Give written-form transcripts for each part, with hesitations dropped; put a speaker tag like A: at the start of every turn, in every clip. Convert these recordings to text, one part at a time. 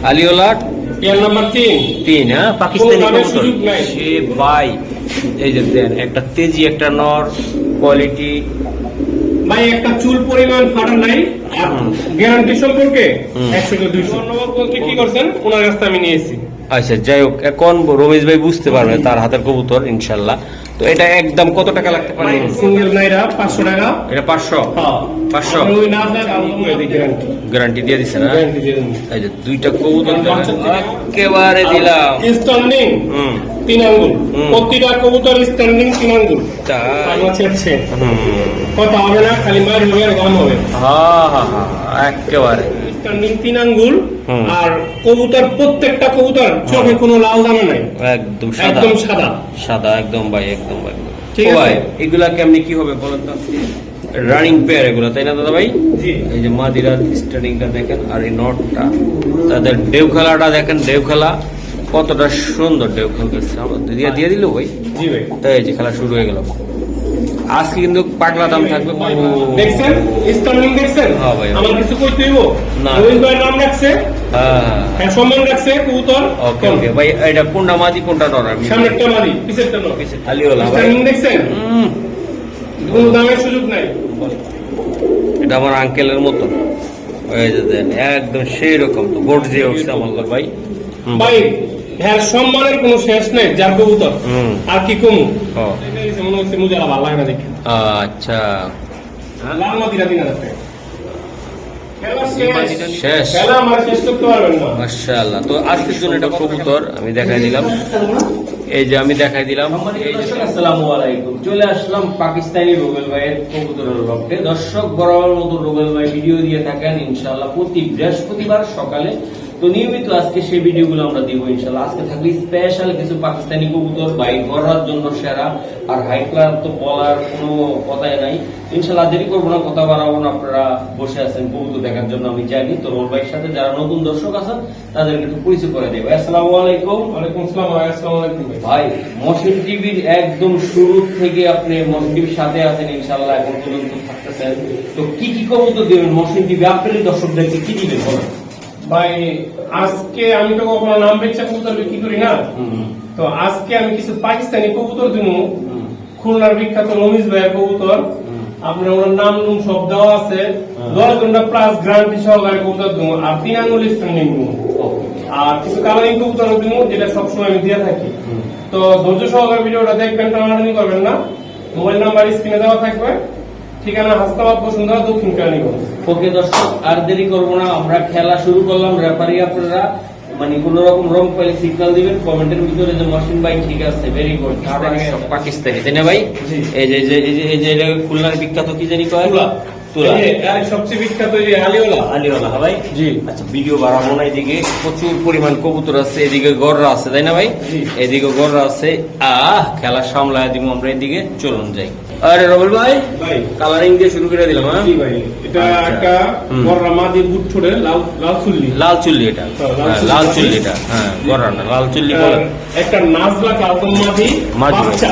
A: আলিওলা
B: pair number 3।
A: হ্যাঁ, পাকিস্তানি কবুতর সে ভাই। এই যে দেন একটা তেজি একটা নর কোয়ালিটি
B: ভাই একটা চুল পরিমাণ ফাটা নাই। আর গ্যারান্টি সম্পর্কে 100 কে 200 নম্বর বলতে কি করছেন ওনার কাছে আমি নিয়েছি।
A: আচ্ছা যাই হোক, এখন রমেশ ভাই বুঝতে পারবে তার হাতের কবুতর ইনশাল্লাহ। তো এটা একদম কত টাকা লাগতে পারে?
B: সিঙ্গেল নাইরা 500 টাকা।
A: এটা 500
B: হ্যাঁ
A: 500
B: ওই না না গ্যারান্টি
A: গ্যারান্টি দিয়ে দিছে না?
B: গ্যারান্টি দিয়ে দিন।
A: এই যে দুইটা কবুতর একেবারে দিলাম
B: স্ট্যান্ডিং 3 আঙ্গুল। প্রতিটা কবুতর স্ট্যান্ডিং 3 আঙ্গুল। আমার ছেড়ছে কথা হবে না, খালি মার হবে আর গম হবে।
A: হ্যাঁ হ্যাঁ হ্যাঁ একেবারে
B: স্ট্যান্ডিং 3 আঙ্গুল। আর কবুতর প্রত্যেকটা কবুতর চোখে কোনো লাল দানা নাই,
A: একদম সাদা
B: একদম সাদা
A: সাদা একদম ভাই, একদম ভাই।
B: ঠিক
A: ও
B: আছে
A: ভাই, এগুলা কেমনি কি হবে বলেন তো? রানিং পেয়ার এগুলো, তাই না দাদা ভাই?
B: জি।
A: এই যে মাদিরা স্টার্টিংটা দেখেন, আর এই নটটা তাদের ডেউ খেলাটা দেখেন, ডেউ খেলা কতটা সুন্দর ডেউ খেলতেছে। আমরা দিয়ে দিল ভাই।
B: জি ভাই।
A: এই যে খেলা শুরু হয়ে গেল। আজকে কিন্তু পাগলা দাম থাকবে।
B: দেখছেন স্ট্যান্ডিং দেখছেন?
A: হ্যাঁ ভাই।
B: আমার কিছু কইতে হইব
A: না।
B: রোহিত ভাই নাম রাখছে,
A: হ্যাঁ
B: সম্মান রাখছে কবুতর।
A: ওকে ওকে ভাই, এটা কোনটা মাদি কোনটা নর? আমি
B: সামনেরটা মারি পিছেরটা নর।
A: আলিওলা ভাই।
B: স্ট্যান্ডিং দেখছেন? কোনো দামের সুযোগ নাই।
A: এটা আমার আঙ্কেলের মতো। এই যে দেন একদম সেই রকম, তো গোট দিয়ে উঠছে আমার ভাই।
B: ভাই হ্যাঁ, সম্মানের কোনো শেষ নেই যার কবুতর। আর কি কমু? মনে হচ্ছে মুজারা ভালো লাগে না দেখে।
A: আচ্ছা
B: লাল মাদিরা 3000 টাকা।
A: শেষ।
B: খেলা আমার শেষ করতে পারবেন না।
A: মাশাআল্লাহ। তো আজকের জন্য এটা কবুতর আমি দেখাই দিলাম। এই যে আমি দেখাই দিলাম। আসসালামু আলাইকুম। চলে আসলাম পাকিস্তানি রুবেল ভাইয়ের কবুতরের লফটে। দর্শক বরাবর মতো রুবেল ভাই ভিডিও দিয়ে থাকেন ইনশাআল্লাহ প্রতি বৃহস্পতিবার সকালে। তো নিয়মিত আজকে সেই ভিডিওগুলো আমরা দিব ইনশাআল্লাহ। আজকে থাকবে স্পেশাল কিছু পাকিস্তানি কবুতর, ভাই গড়ার জন্য সেরা। আর হাই ক্লাস তো বলার কোনো কথাই নাই ইনশাআল্লাহ। দেরি করবো না, কথা বাড়াবো না, আপনারা বসে আছেন কবুতর দেখার জন্য আমি জানি। তো রোল ভাইয়ের সাথে যারা নতুন দর্শক আছেন তাদেরকে একটু পরিচয় করে দেবো। আসসালামু আলাইকুম।
B: ওয়ালাইকুম আসসালাম। আসসালামু আলাইকুম
A: ভাই। মহসিন টিভির একদম শুরু থেকে আপনি মহসিন টিভির সাথে আছেন ইনশাআল্লাহ, এখন পর্যন্ত থাকতেছেন। তো কি কি কবুতর দিবেন মহসিন টিভি আপনারই দর্শকদেরকে কি দিবেন বলেন?
B: ভাই আজকে আমি তো কখনো নাম বেচা কবুতর বিক্রি করি না। তো আজকে আমি কিছু পাকিস্তানি কবুতর দিব। খুলনার বিখ্যাত রমিজ ভাইয়ের কবুতর। আপনার ওনার নাম সব দেওয়া আছে। 10 ঘন্টা প্লাস গ্যারান্টি সহকারে কবুতর দিব। আর 3 আঙ্গুল স্ট্যান্ডিং দিব। আর কিছু কালারিং কবুতর দিব, যেটা সবসময় আমি দিয়ে থাকি। তো ধৈর্য সহকারে ভিডিওটা দেখবেন, টানাটানি করবেন না। মোবাইল নাম্বার স্ক্রিনে দেওয়া থাকবে, ঠিকানা হাসনাবাদ বসুন্ধরা, দক্ষিণ কেরানীগঞ্জ।
A: ওকে দর্শক, আর দেরি করবো না, আমরা খেলা শুরু করলাম। রেফারি আপনারা মানে কোন রকম রং পাইলে সিগন্যাল দিবেন কমেন্টের ভিতরে যে মহসিন ভাই ঠিক আছে, ভেরি গুড। পাকিস্তানি তাই না ভাই? এই যে এই যে খুলনার বিখ্যাত কি জানি কয় তুলা,
B: সবচেয়ে বিখ্যাত যে আলিওলা।
A: আলিওলা ভাই। জি আচ্ছা, ভিডিও বাড়াবো না। এদিকে প্রচুর পরিমাণ কবুতর আছে, এদিকে গররা আছে তাই না ভাই? এদিকে গররা আছে। খেলা সামলায় দিব আমরা। এদিকে চলুন যাই। আরে রবিল ভাই, কালারিং দিয়ে শুরু করে দিলাম। হ্যাঁ
B: ভাই, এটা একটা গররা মাদি বুট ছোড়ে, লাল চুল্লি।
A: লাল চুল্লি এটা, লাল চুল্লি এটা। হ্যাঁ গররা না, লাল চুল্লি বলে।
B: একটা নাজলা কালদম মাদি বাচ্চা।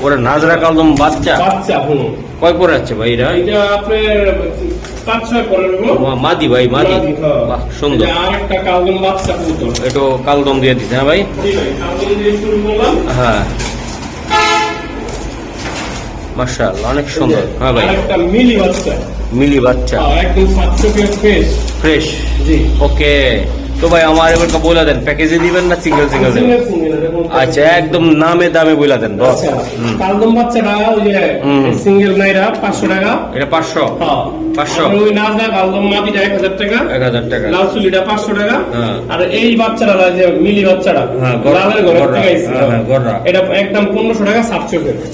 A: ওরা নাজরা কালদম বাচ্চা
B: বাচ্চা।
A: কয় পরে আছে ভাই এটা?
B: এটা আপনার 5-6 পরে
A: মাদি ভাই, মাদি। বাহ সুন্দর।
B: আর একটা কালদম বাচ্চা কবুতর।
A: এটা কালদম দিয়ে দিতে। হ্যাঁ ভাই।
B: জি ভাই, কালদম দিয়ে শুরু করলাম।
A: হ্যাঁ মাশাআল্লাহ অনেক সুন্দর। হ্যাঁ ভাই,
B: একটা মিলি বাচ্চা।
A: মিলি বাচ্চা
B: একদম 700 ফ্রেশ
A: ফ্রেশ।
B: জি
A: ওকে। তো ভাই আমার এবার বলে দেন, প্যাকেজে দিবেন না সিঙ্গেল সিঙ্গেল দেবেন? আচ্ছা একদম নামে দামে বলে দেন।
B: কালদম বাচ্চাটা ওই যে সিঙ্গেল নাইরা 500 টাকা।
A: এটা 500 500।
B: ওই নাজা কালদম মাদিটা 1000 টাকা।
A: 1000 টাকা।
B: লাল চুলিটা 500 টাকা। আর এই বাচ্চাটা যে মিলি বাচ্চাটা লালের ঘরে থেকে আইছে, এটা একদম 1500 টাকা।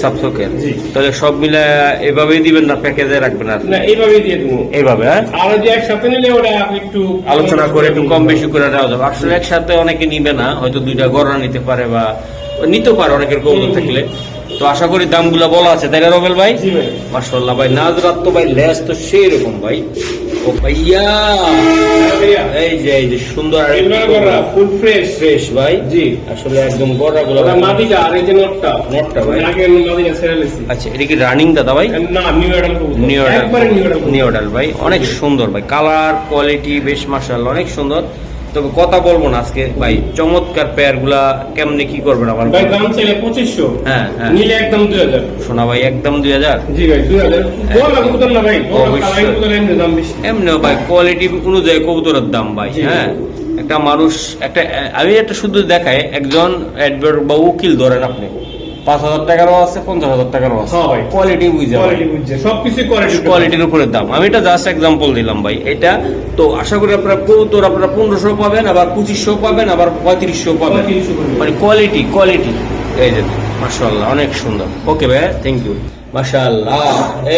B: 700 কে।
A: তাহলে সব মিলে এভাবেই দিবেন না প্যাকেজে রাখবেন?
B: না এইভাবেই দিয়ে দেবো।
A: এইভাবে? হ্যাঁ।
B: আর যে একসাথে নিলে ওটা একটু
A: আলোচনা করে একটু কম বেশি করে দেওয়া যাবে। আসলে একসাথে অনেকে নিবে না, হয়তো 2টা গড়া নিতে পারে বা নিতে পারে অনেকের কবুতর থাকলে। তো আশা করি দামগুলো বলা আছে তাই না রবেল ভাই? মাশাআল্লাহ ভাই, নাজরাত তো ভাই লেস তো সেই রকম ভাই। ও ভাইয়া এই যে সুন্দর
B: ফুল ফ্রেশ
A: ফ্রেশ ভাই।
B: জি
A: আসলে একদম গড়াগুলো
B: মাদিটা। আর এই যে নটটা
A: ভাই
B: আগে মাদিটা ছেড়ে দিয়েছি।
A: আচ্ছা এটা কি রানিং দাদা ভাই?
B: না নিউ অ্যাডাল কবুতর।
A: নিউ অ্যাডাল ভাই, অনেক সুন্দর ভাই, কালার কোয়ালিটি বেশ মাশাআল্লাহ অনেক সুন্দর। তবে কথা বলবো না আজকে ভাই, চমৎকার পেয়ার গুলা কেমনে কি করবেন আমার
B: ভাই দাম চাইলে 2500,
A: হ্যাঁ হ্যাঁ
B: নিলে একদম 2000।
A: শোনা ভাই একদম 2000।
B: জি ভাই 2000 বলা কবুতর না ভাই, বলা
A: অবশ্যই।
B: কালাই কবুতর এমনি দাম বেশি।
A: এমনিও ভাই কোয়ালিটি অনুযায়ী কবুতরের দাম ভাই।
B: জি।
A: হ্যাঁ একটা মানুষ একটা আমি একটা শুধু দেখাই, একজন অ্যাডভোকেট বা উকিল ধরেন আপনি 5,000 টাকারও আছে 50,000 টাকারও আছে,
B: হ্যাঁ ভাই।
A: কোয়ালিটি বুঝে
B: কোয়ালিটি বুঝছে, সবকিছু কোয়ালিটি
A: কোয়ালিটির উপরে দাম। আমি এটা জাস্ট এক্সাম্পল দিলাম ভাই। এটা তো আশা করি আপনারা কবুতর আপনারা 1500 পাবেন, আবার 2500 পাবেন, আবার 3500 পাবেন,
B: 3500 পাবেন।
A: মানে কোয়ালিটি এই যে মাশাআল্লাহ অনেক সুন্দর। ওকে ভাই, থ্যাংক ইউ। মাশাআল্লাহ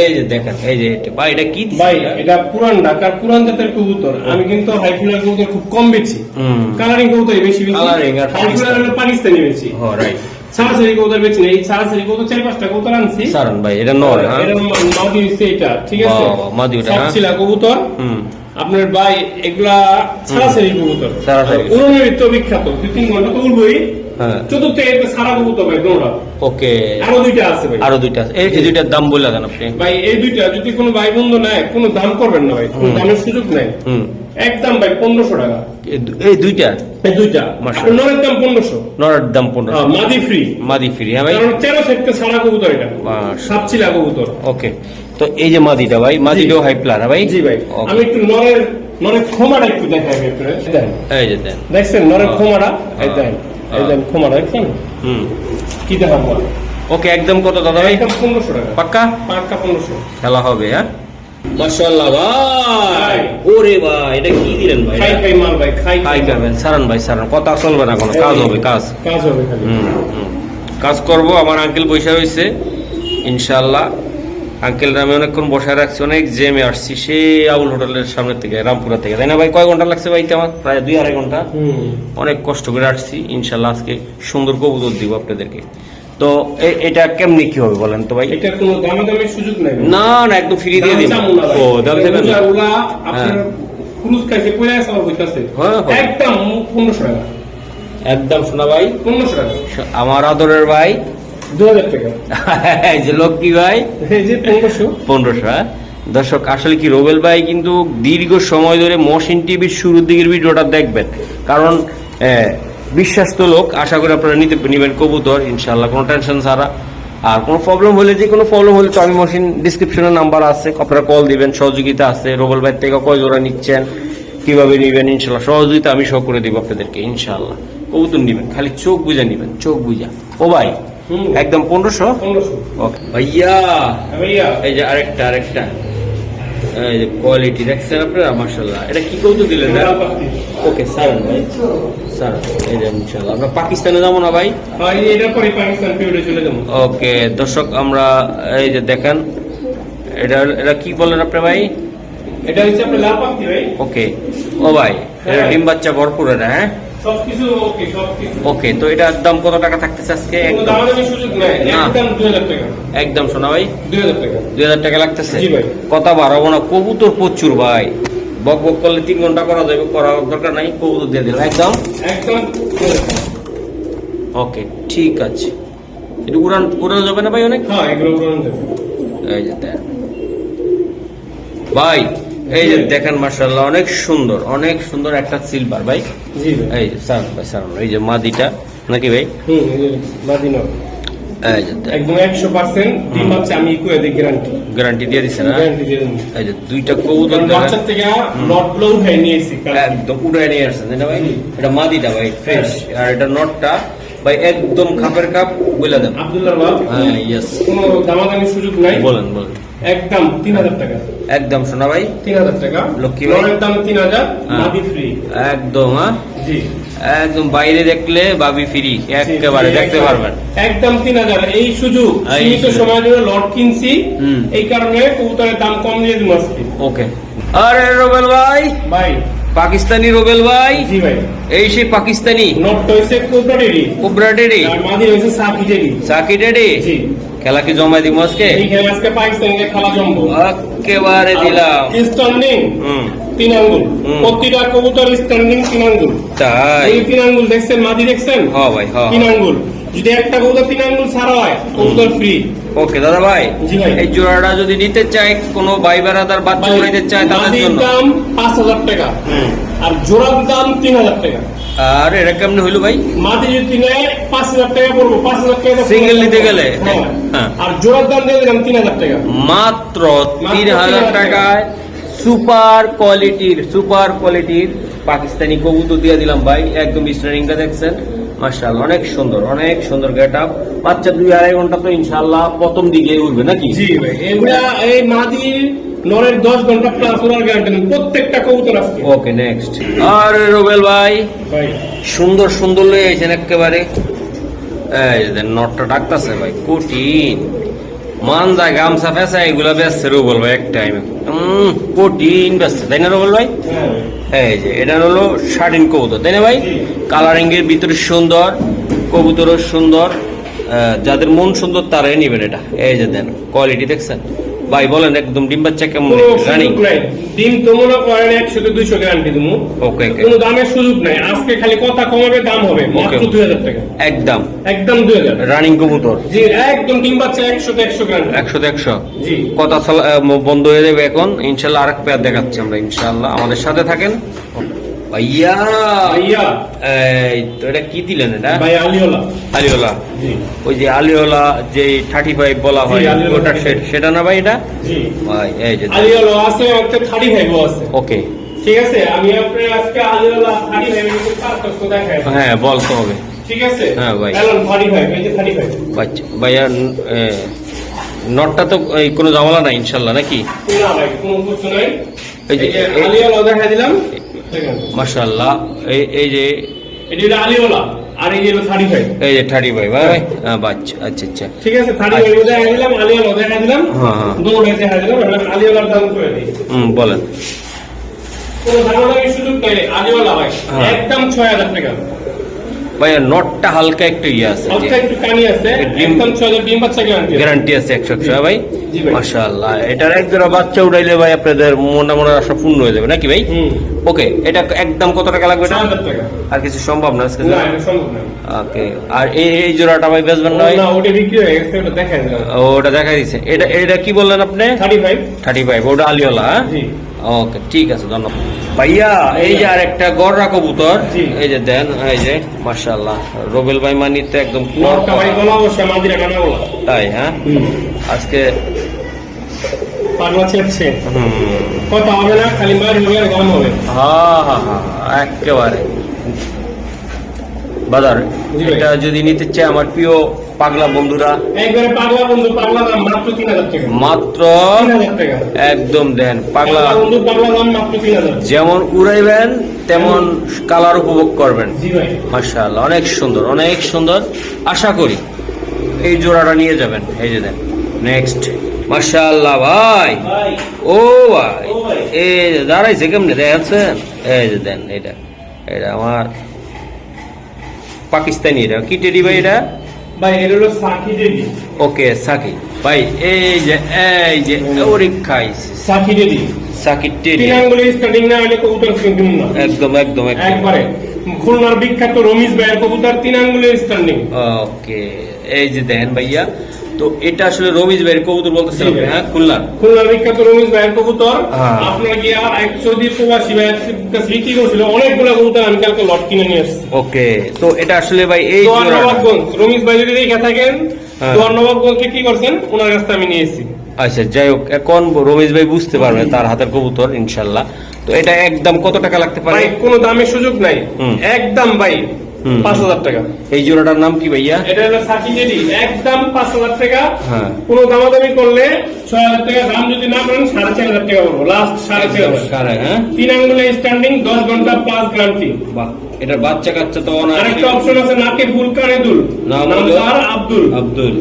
A: এই যে দেখেন, এই যে এটা ভাই, এটা কি দিছে?
B: ভাই এটা পুরান ঢাকার পুরান জাতের কবুতর। আমি কিন্তু হাইফিলার কবুতর খুব কম বেচি, কালারিং কবুতর বেশি বেশি।
A: Colouring আর
B: হাইফিলার হলো পাকিস্তানি বেচি,
A: হ্যাঁ রাইট।
B: সারাসারি কবুতর বেচি না। এই সারাসারি কবুতর 4-5টা কবুতর আনছি।
A: সারন ভাই এটা নর, হ্যাঁ
B: এটা মাদি হইছে এটা, ঠিক আছে?
A: বাহ, মাদি ওটা, হ্যাঁ।
B: সবছিলা কবুতর। আপনার ভাই এগুলা সারাসারি কবুতর,
A: সারাসারি।
B: উড়নের তো বিখ্যাত, 2-3 ঘন্টা তো উড়বই।
A: হ্যাঁ
B: চতুর্থ একটা সারা কবুতর ভাই দৌড়া।
A: ওকে,
B: আরো 2টা আছে ভাই।
A: আরো 2টা আছে। এই দুইটার দাম বলে দেন আপনি।
B: ভাই এই 2টা যদি কোনো ভাই বন্ধু নেয়, কোনো দাম করবেন না ভাই, কোনো দামের সুযোগ নাই। একদম ভাই 1500 টাকা
A: এই দুইটা
B: এই 2টা।
A: মাশাআল্লাহ।
B: আপনার নরের দাম 1500,
A: নরের দাম 1500,
B: মাদি ফ্রি।
A: মাদি ফ্রি, হ্যাঁ ভাই।
B: কারণ 13 সেটকে সারা কবুতর এটা,
A: মাশাআল্লাহ।
B: সাতচিলা কবুতর।
A: ওকে, তো এই যে মাদিটা ভাই, মাদিটাও হাই প্লার, হ্যাঁ ভাই।
B: জি ভাই,
A: Okay.
B: আমি একটু নরের খোমাটা একটু দেখাই আপনাদের। দেন,
A: এই যে দেন।
B: দেখছেন নরের খোমাটা? এই দেন, এই দেন খোমাটা দেখছেন কি দেখাবো?
A: ওকে, একদম কত দাদা ভাই?
B: একদম 1500 টাকা,
A: পাক্কা
B: পাক্কা 1500।
A: খেলা হবে, হ্যাঁ। মাশাআল্লাহ ভাই, ওরে ভাই এটা কি দিলেন ভাই?
B: খাই খাই মাল ভাই, খাই
A: খাই করবেন, সারান ভাই সারান, কথা চলবে না কোনো, কাজ হবে, কাজ
B: কাজ হবে খালি।
A: কাজ করব। আমার আঙ্কেল বসে রয়েছে ইনশাআল্লাহ। আঙ্কেল আমি অনেকক্ষণ বসে রাখছি, অনেক জেমে আসছি সেই আউল হোটেলের সামনে থেকে, রামপুরা থেকে, তাই না ভাই? কয় ঘন্টা লাগছে ভাই? আমার প্রায় 2-2.5 ঘন্টা। অনেক কষ্ট করে আসছি। ইনশাআল্লাহ আজকে সুন্দর কবুতর দিব আপনাদেরকে। তো এটা কেমনি কি হবে বলেন তো ভাই?
B: এটা কোনো দামাদামির সুযোগ নাই।
A: না না, একদম ফ্রি দিয়ে দিন। ও দাম দেবেন না?
B: ওগুলা আপনার ক্রুজ খাইছে কইরা সব হইতাছে।
A: হ্যাঁ, হ্যাঁ।
B: একদম 1500 টাকা,
A: একদম শোনা ভাই,
B: 1500 টাকা,
A: আমার আদরের ভাই
B: 2000 টাকা।
A: এই যে লক্ষ্মী ভাই,
B: এই যে
A: 1500। হ্যাঁ দর্শক, আসলে কি রোবেল ভাই কিন্তু দীর্ঘ সময় ধরে মহসিন টিভির শুরুর দিকের ভিডিওটা দেখবেন, কারণ বিশ্বাস্ত লোক। আশা করি আপনারা নিবেন কবুতর ইনশাআল্লাহ, কোনো টেনশন ছাড়া। আর কোনো প্রবলেম হলে, যে কোনো প্রবলেম হলে তো আমি মহসিন ডিসক্রিপশনে নাম্বার আছে, আপনারা কল দিবেন, সহযোগিতা আছে। রোবেল ভাই থেকে কয় জোড়া নিচ্ছেন, কিভাবে নিবেন, ইনশাআল্লাহ সহযোগিতা আমি সহ করে দিব আপনাদেরকে ইনশাআল্লাহ। কবুতর নিবেন, খালি চোখ বুঝা নিবেন, চোখ বুঝা। ও ভাই একদম 1500।
B: 1500।
A: ওকে ভাইয়া,
B: ভাইয়া
A: এই যে আরেকটা এই যে কোয়ালিটি দেখছেন আপনারা, মাশাআল্লাহ। এটা কি কবুতর দিলেন না? ওকে সারান ভাই, সারান। এই যে ইনশাআল্লাহ আমরা পাকিস্তানে যাবো না ভাই?
B: ভাই এটা পরে পাকিস্তান পিরিয়ডে চলে যাব।
A: ওকে দর্শক, আমরা এই যে দেখেন, এটা কি বলেন আপনি ভাই?
B: এটা হচ্ছে আপনার লাল পাখি ভাই।
A: ওকে ও ভাই, এটা ডিম বাচ্চা ভরপুর এটা, হ্যাঁ।
B: সবকিছু ওকে, সবকিছু
A: ওকে, তো এটার দাম কত টাকা থাকতেছে আজকে?
B: কোনো দামাদামির সুযোগ নাই,
A: না।
B: একদম 2000 টাকা,
A: একদম শোনা ভাই,
B: 2000 টাকা।
A: 2000 টাকা লাগতেছে।
B: জি ভাই।
A: কথা বাড়াবো না, কবুতর প্রচুর ভাই, বক বক করলে 3 ঘন্টা করা যাবে, করার দরকার নাই, কবুতর দিয়ে দিলাম একদম।
B: একদম 2000 টাকা।
A: ওকে ঠিক আছে। এটা উড়ানো যাবে না ভাই অনেক?
B: হ্যাঁ এগুলো উড়ানো যাবে।
A: এই যে দেখ ভাই, এই যে দেখেন মাশাআল্লাহ, অনেক সুন্দর একটা সিলভার ভাই।
B: জি ভাই।
A: এই যে সারান ভাই, সারান। এই যে মাদিটা নাকি ভাই?
B: এই যে মাদিনা
A: এই যে দেখ,
B: একদম 100% ডিম বাচ্চা আমি কই দেই, গ্যারান্টি
A: গ্যারান্টি দিয়ে দিছে না?
B: গ্যারান্টি দিয়ে দিন।
A: এই যে দুইটা কবুতর
B: কারণ বাচ্চা থেকে লট গুলো উঠাই নিয়েছি
A: একদম উড়াই নিয়ে আসছেন, তাই না ভাই? এটা মাদিটা ভাই ফ্রেশ, আর এটা নটটা ভাই একদম খাপের কাপ বলে দেন।
B: আব্দুল্লাহ বাব।
A: হ্যাঁ ইয়েস,
B: কোনো দামাদামির সুযোগ নাই।
A: বলেন।
B: একদম 3000 টাকা,
A: একদম শোনা ভাই,
B: 3000 টাকা।
A: লক্ষ্মী ভাই।
B: লটের দাম 3000,
A: হ্যাঁ।
B: মাদি ফ্রি।
A: একদম। হ্যাঁ
B: জি
A: একদম, বাইরে দেখলে বাবি ফ্রি, একেবারে দেখতে পারবেন।
B: একদম 3000। এই সুযোগ
A: এই
B: সীমিত
A: সুযোগ।
B: সময়ের জন্য লট কিনছি,
A: হুম।
B: এই কারণে কবুতরের দাম কম দিয়ে দিন আজকে।
A: ওকে। আরে রোবেল ভাই,
B: ভাই
A: পাকিস্তানি রোবেল ভাই,
B: জি ভাই।
A: এই সেই পাকিস্তানি
B: নটটা হইছে কোবরাডেরি,
A: কোবরা ডেডি,
B: আর মাদি হইছে সাকিডেরি।
A: Psaki daddy.
B: জি
A: খেলা কি জমাই দিব আজকে?
B: এই খেলা আজকে পাকিস্তানিকে খেলা জমবো।
A: একেবারে দিলাম।
B: স্ট্যান্ডিং
A: হুম
B: 3 আঙ্গুল,
A: হুম।
B: প্রতিটা কবুতর স্ট্যান্ডিং 3 আঙ্গুল।
A: তাই?
B: এই 3 আঙ্গুল দেখছেন, মাদি দেখছেন?
A: হ্যাঁ ভাই, হ্যাঁ
B: 3 আঙ্গুল। যদি একটা কবুতর 3 আঙ্গুল ছাড়া হয়, কবুতর ফ্রি।
A: ওকে দাদা ভাই,
B: জি ভাই।
A: এই জোড়াটা যদি নিতে চায় কোনো ভাই বেড়াদার বাচ্চা
B: ভাই,
A: উড়াইতে চায় তাদের
B: মাদির
A: জন্য,
B: দাম 5,000 টাকা
A: হুম।
B: আর জোড়ার দাম 3,000 টাকা।
A: আর এটা কেমন হইলো ভাই?
B: মাদি যদি নেয় 5,000 টাকা পড়বো, 5,000 টাকা
A: Single নিতে গেলে?
B: হ্যাঁ।
A: হ্যাঁ।
B: আর জোড়ার দাম দিয়ে দিলাম 3,000 টাকা।
A: মাত্র
B: মাত্র
A: 3,000
B: 3,000
A: টাকায় সুপার কোয়ালিটির পাকিস্তানি কবুতর দিয়ে দিলাম ভাই। একদম স্টারিংটা দেখছেন, মাশাআল্লাহ অনেক সুন্দর গেট আপ। বাচ্চা 2-2.5 ঘন্টা তো ইনশাআল্লাহ প্রথম দিকে উঠবে নাকি?
B: জি ভাই, এগুলা এই মাদি নরের 10 ঘন্টা প্লাস ওনার গ্যারান্টি নেই, প্রত্যেকটা কবুতর আছে।
A: Okay next. আর রুবেল ভাই
B: ভাই
A: সুন্দর লয়ে আইছেন একেবারে। এই যে নটটা ডাকতাছে ভাই, কঠিন মানজা গামছা ফেসা এগুলা বেচছে রুবেল ভাই এক টাইমে, কঠিন বেচছে তাই না রুবেল ভাই?
B: হ্যাঁ
A: এই যে এটা হলো শার্টিন কবুতর তাই না ভাই? কালারিং এর ভিতরে সুন্দর, কবুতরও সুন্দর, যাদের মন সুন্দর তারাই নিবেন এটা। এই যে দেন কোয়ালিটি দেখছেন ভাই, বলেন একদম ডিম বাচ্চা কেমন রানিং?
B: ডিম তো মনে করেন 100-200 গ্যারান্টি দেবো।
A: ওকে
B: কোনো দামের সুযোগ নাই, আজকে খালি কথা কমাবে, দাম হবে মাত্র 2,000 টাকা,
A: একদম
B: 2,000
A: রানিং কবুতর,
B: জি একদম ডিম বাচ্চা 100-100 গ্যারান্টি।
A: 100
B: জি
A: কথা বন্ধ হয়ে যাবে এখন ইনশাল্লাহ। আরেক পেয়ার দেখাচ্ছি আমরা ইনশাল্লাহ, আমাদের সাথে থাকেন ভাইয়া।
B: ভাইয়া
A: এই তো এটা কি দিলেন? এটা
B: ভাই আলিওলা।
A: আলিওলা,
B: জি
A: ওই যে আলিওলা যে 35 বলা হয়
B: জি, আলিওলা
A: ওটা
B: 35
A: সেটা না ভাই? এটা
B: জি
A: ভাই এই যে
B: আলিওলা আছে, একটা 35 আছে।
A: ওকে
B: ঠিক আছে, আমি আপনার আজকে আলিওলা 35 এর পার্থক্য দেখাই।
A: হ্যাঁ বলতে হবে।
B: ঠিক আছে,
A: হ্যাঁ ভাই।
B: এলন 35, এই যে 35
A: বাচ্চা ভাইয়া নটটা তো এই কোনো ঝামেলা নাই ইনশাল্লাহ নাকি?
B: না ভাই কোনো কিছু নাই।
A: এই যে
B: আলিওলা দেখাই দিলাম, দেখেন
A: মাশাআল্লাহ। এই যে
B: এটা হলো আলিওলা আর এই যে হলো 35।
A: এই যে 35 ভাই, বাচ্চা আচ্ছা।
B: ঠিক আছে, 35 দেখাই দিলাম, আলিওলা দেখাই দিলাম,
A: হ্যাঁ হ্যাঁ
B: দুটোই দেখাই দিলাম। এবার আলিওলার দাম করে দিই,
A: বলেন।
B: কোনো দামাদামি সুযোগ নাই। আলিওলা ভাই
A: হ্যাঁ।
B: একদম 6,000 টাকা।
A: ভাইয়া নটটা হালকা একটু ইয়ে আছে,
B: হালকা একটু কানি আছে,
A: ডিম-
B: একদম 6,000 ডিম বাচ্চা গ্যারান্টি।
A: গ্যারান্টি আছে 100 ভাই।
B: জি ভাই।
A: মাশাআল্লাহ, এটার এক জোড়া বাচ্চা উঠাইলে ভাই আপনাদের মনে আশা পূর্ণ হয়ে যাবে নাকি ভাই?
B: হুম,
A: ওকে, এটা একদম কত টাকা লাগবে এটা?
B: 6,000 টাকা।
A: আর কিছু সম্ভব না আজকে?
B: না এটা সম্ভব না।
A: ওকে, আর এই জোড়াটা ভাই বেচবেন না ভাই?
B: না ওটা বিক্রি হয়ে গেছে, ওটা দেখাই দিলাম।
A: ওটা দেখাই দিচ্ছে। এটা কি বললেন আপনি?
B: 35।
A: 35, ওটা আলিওলা?
B: জি
A: ওকে ঠিক আছে, ধন্যবাদ ভাইয়া। এই যে আর একটা গড়রা কবুতর,
B: জি।
A: এই যে দেন, এই যে মাশাআল্লাহ রুবেল ভাই মানিতে একদম
B: নরকা ভাই গলা অবশ্যই মাদিরা কানা গলা।
A: তাই? হ্যাঁ আজকে
B: পাগলা ছেড়ছে,
A: হুম
B: কথা হবে না, খালি মার হবে আর গান হবে।
A: হ্যাঁ একেবারে বাজার।
B: জি ভাই।
A: এটা যদি নিতে চায় আমার প্রিয় পাগলা বন্ধুরা,
B: একবারে পাগলা বন্ধু, পাগলা দাম মাত্র 3,000 টাকা।
A: মাত্র
B: 3,000 টাকা।
A: একদম দেন পাগলা।
B: পাগলা বন্ধু, পাগলা দাম মাত্র 3,000।
A: যেমন উড়াইবেন তেমন কালার উপভোগ করবেন।
B: জি ভাই।
A: মাশাআল্লাহ অনেক সুন্দর। আশা করি এই জোড়াটা নিয়ে যাবেন। এই যে দেন নেক্সট। মাশাআল্লাহ ভাই,
B: ভাই
A: ও ভাই,
B: ও ভাই।
A: এই যে দাঁড়াইছে কেমনে দেখাচ্ছেন? এই যে দেন, এটা আমার পাকিস্তানি। এটা কি টেডি ভাই? এটা
B: ভাই এর হলো সাকি দেবী।
A: ওকে সাকি ভাই। এই যে ওরে খাইছে
B: সাকি দেবী
A: সাকি টেডি,
B: 3 আঙ্গুলের স্টার্টিং না হলে কবুতর কিনতুম না।
A: একদম
B: একবারে খুলনার বিখ্যাত রমিজ ভাইয়ের কবুতর 3 আঙ্গুলের স্টার্টিং।
A: ওকে। এই যে দেন ভাইয়া, তো এটা আসলে রমিজ ভাইয়ের কবুতর বলতেছেন
B: জি
A: আপনি?
B: ভাই।
A: হ্যাঁ খুলনা
B: খুলনার বিখ্যাত রমিজ ভাইয়ের কবুতর।
A: হ্যাঁ।
B: আপনার গিয়া এক সৌদি প্রবাসী ভাইয়ের কাছে বিক্রি করছিল অনেকগুলো কবুতর, আমি কালকে লট কিনে নিয়ে এসেছি।
A: ওকে, তো এটা আসলে ভাই এই
B: দোয়ার
A: জোড়াটা-
B: নবাবগঞ্জ রমিজ ভাই যদি দেখে থাকেন,
A: হ্যাঁ।
B: দোয়ার নবাবগঞ্জে কি করছেন ওনার কাছে আমি নিয়েছি।
A: আচ্ছা যাই হোক, এখন রমেশ ভাই বুঝতে পারবে তার হাতের কবুতর ইনশাল্লাহ। তো এটা একদম কত টাকা লাগতে পারে?
B: ভাই কোনো দামের সুযোগ নাই,
A: হুম।
B: একদম ভাই
A: হুম।
B: 5,000 টাকা।
A: এই জোড়াটার নাম কি ভাইয়া?
B: এটা হলো সাকি জেডি, একদম 5,000 টাকা।
A: হ্যাঁ।
B: কোনো দামাদামি করলে 6,000 টাকা, দাম যদি না করেন 4,500 টাকা পড়বো, লাস্ট 4,500।
A: সাড়ে, হ্যাঁ
B: 3 আঙ্গুলে স্ট্যান্ডিং, 10 ঘন্টা প্লাস গ্যারান্টি।
A: বাহ, এটার বাচ্চা কাচ্চা তো অনায়াসে-
B: আরেকটা অপশন আছে নাকে ফুল কানে দুল,
A: নাম
B: নাম
A: হলো-
B: তার আব্দুল।
A: আব্দুল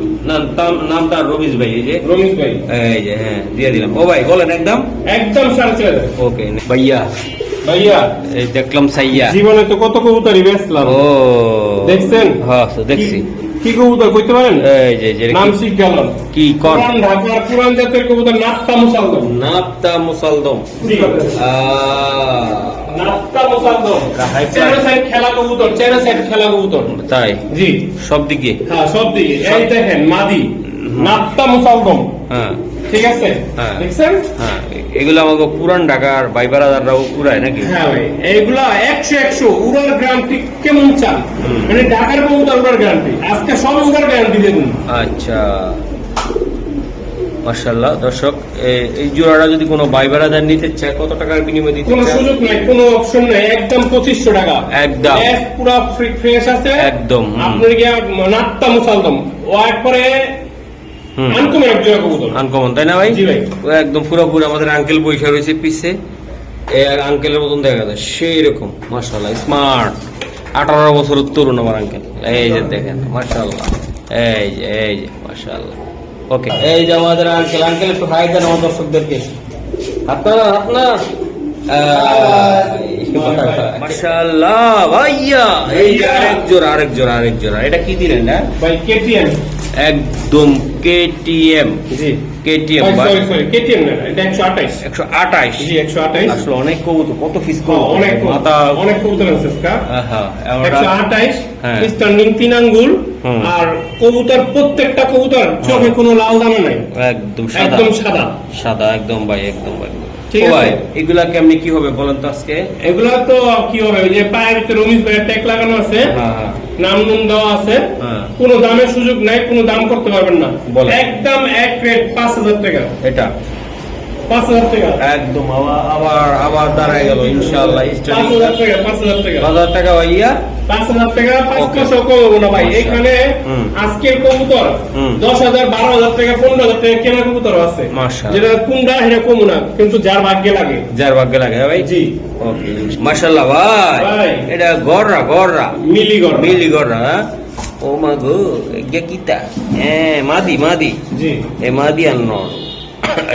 A: নামটা রমেশ ভাই। এই যে
B: রমিজ ভাই
A: এই যে হ্যাঁ দিয়ে দিলাম। ও ভাই বলেন একদম।
B: একদম 4,500।
A: ওকে ভাইয়া,
B: ভাইয়া
A: এই দেখলাম সাইয়া।
B: জীবনে তো কত কবুতরই বেচলাম,
A: ও
B: দেখছেন?
A: হ্যাঁ দেখছি।
B: কি কবুতর কইতে পারেন?
A: এই যে যে
B: নাম শিখ গেলাম।
A: কি কর
B: পুরান ঢাকার পুরান জাতের কবুতর নাত্তা মুসালদম।
A: নাপতা মুসালদম।
B: জি
A: আহ,
B: নাত্তা মুসালদম,
A: হাই
B: চারো সাইড খেলা কবুতর, চারো সাইড খেলা কবুতর।
A: তাই
B: জি
A: সব দিকে।
B: হ্যাঁ সব দিকে। এই দেখেন মাদি, নাত্তা মুসালদম,
A: হ্যাঁ
B: ঠিক আছে,
A: হ্যাঁ।
B: দেখছেন?
A: হ্যাঁ, এগুলো আমাকে পুরান ঢাকার বাইবারাদাররাও উড়ায় নাকি?
B: হ্যাঁ ভাই, এইগুলা 100 উড়ার গ্যারান্টি কেমন চান? মানে ঢাকার কবুতর উড়ার গ্যারান্টি, আজকে সব উড়ার গ্যারান্টি দেবেন।
A: আচ্ছা, মাশাআল্লাহ। দর্শক, এই জোড়াটা যদি কোনো বাইবারাদার নিতে চায় কত টাকার বিনিময়ে দিতে
B: কোনো
A: চায়?
B: সুযোগ নাই, কোনো অপশন নাই, একদম 2500 টাকা
A: একদম।
B: পুরো ফ্রেশ আছে
A: একদম।
B: আপনার গিয়ে নাত্তা মুসালদম ও একবারে আনকমন এক জোড়া কবুতর,
A: আনকমন, তাই না ভাই?
B: জি ভাই।
A: ও একদম পুরোপুরি আমাদের আঙ্কেল বৈশা রয়েছে পিছে, আঙ্কেলের মতন দেখা যায় সেই রকম। মাশাআল্লাহ, স্মার্ট, 18 বছরের তরুণ আমার আঙ্কেল। এই যে দেখেন, মাশাআল্লাহ, এই যে মাশাআল্লাহ। ওকে, এই যে আমাদের আঙ্কেল একটু হাই দেন আমার দর্শকদেরকে। আপনারা মাশাআল্লাহ ভাইয়া, এই যে আরেক জোড়া। এটা কি দিলেন না
B: ভাই? কেটিএম,
A: একদম কেটিএম।
B: জি
A: কেটিএম
B: সরি কেটিএম না, এটা 128।
A: 128।
B: জি 128।
A: আসলে অনেক কবুতর, কত পিস
B: অনেক
A: মাথা।
B: অনেক কবুতর আছে স্কা।
A: হ্যাঁ,
B: 128
A: হ্যাঁ।
B: স্ট্যান্ডিং 3 আঙ্গুল।
A: হুম।
B: আর কবুতর, প্রত্যেকটা কবুতর চোখে কোনো লাল দানা নাই,
A: একদম
B: একদম সাদা
A: সাদা, একদম ভাই, একদম ভাই।
B: ঠিক
A: ও
B: আছে।
A: ভাই, এগুলা কেমনি কি হবে বলেন তো আজকে?
B: এগুলা তো কি হবে, ওই যে পায়ের ভিতরে রমিজ ভাইয়ের ট্যাগ লাগানো আছে,
A: হ্যাঁ,
B: নাম নুন দেওয়া আছে,
A: হ্যাঁ।
B: কোনো দামের সুযোগ নাই, কোনো দাম করতে পারবেন না,
A: বলেন।
B: একদম এক রেট 5000 টাকা।
A: এটা
B: 5000 টাকা,
A: একদম আবার দাঁড়ায় গেল ইনশাআল্লাহ।
B: 5000 টাকা, 5000 টাকা,
A: 5000 টাকা ভাইয়া।
B: 5000 টাকা,
A: Okay.
B: 500 কমবো না ভাই।
A: আচ্ছা।
B: এখানে
A: হুম।
B: আজকের কবুতর
A: হুম।
B: 10,000, 12,000 টাকা, 15,000 টাকা কেনা কবুতর আছে,
A: মাশাআল্লাহ।
B: যেটা কোনটা সেটা কমবো না, কিন্তু যার ভাগ্যে লাগে।
A: যার ভাগ্যে লাগে, হ্যাঁ ভাই।
B: জি
A: ওকে, মাশাআল্লাহ ভাই।
B: ভাই।
A: এটা গররা
B: মিলিগড়,
A: মিলি গররা, হ্যাঁ? ও মা গো, এগিয়া কিতা? হ্যাঁ, মাদি।
B: জি
A: এ মাদি আর নর।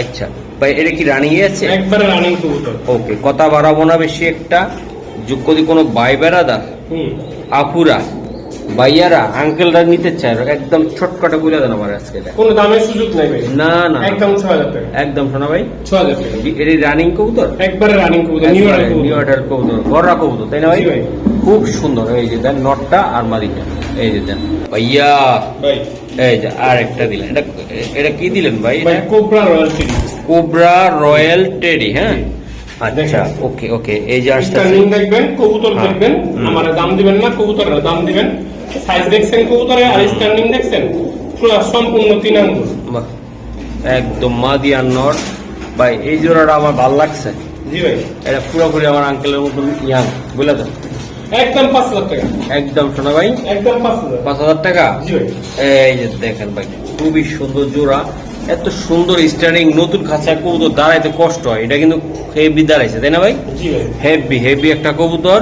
A: আচ্ছা ভাই, এটা কি রানিং আছে?
B: একবারে রানিং কবুতর।
A: ওকে, কথা বাড়াবো না বেশি একটা। যদি কোনো ভাই বেড়াদা,
B: হুম।
A: আপুরা, ভাইয়ারা, আঙ্কেলরা নিতে চায়, একদম ছটকাটা বলে দেন আমার আজকে এটা।
B: কোনো দামের সুযোগ নাই ভাই,
A: না না,
B: একদম 6000 টাকা,
A: একদম শোনা ভাই।
B: 6000 টাকা,
A: এটি রানিং কবুতর,
B: একবারে রানিং কবুতর, নিউ
A: নিউ
B: কবুতর।
A: ইয়ার্টার কবুতর, গররা কবুতর, তাই না ভাই?
B: জি ভাই।
A: খুব সুন্দর। এই যে দেন নটটা আর মাদিটা, এই যে দেন ভাইয়া।
B: ভাই
A: এই যে আর একটা দিলেন, এটা কি দিলেন ভাই?
B: ভাই cobra royalty,
A: cobra royal teddy, হ্যাঁ? আচ্ছা,
B: দেখেন।
A: ওকে, এই যে আসছে।
B: স্ট্যান্ডিং দেখবেন, কবুতর
A: হ্যাঁ।
B: দেখবেন, আমার দাম দিবেন না, কবুতরের দাম দিবেন। সাইজ দেখছেন কবুতরে, আর স্ট্যান্ডিং দেখছেন, পুরো সম্পূর্ণ 3 আঙ্গুল।
A: বাহ, একদম মাদি আর নর ভাই। এই জোড়াটা আমার ভালো লাগছে।
B: জি ভাই,
A: এটা পুরোপুরি আমার আঙ্কেলের মতন ইয়াং, বুঝলে তো?
B: একদম 5000 টাকা,
A: একদম শোনা ভাই,
B: একদম 5000।
A: 5000 টাকা।
B: জি ভাই,
A: এই যে দেখেন ভাই, খুবই সুন্দর জোড়া, এত সুন্দর স্ট্যান্ডিং। নতুন খাঁচা কবুতর দাঁড়াইতে কষ্ট হয়, এটা কিন্তু হেভি দাঁড়াইছে, তাই না ভাই?
B: জি ভাই।
A: হেভি একটা কবুতর,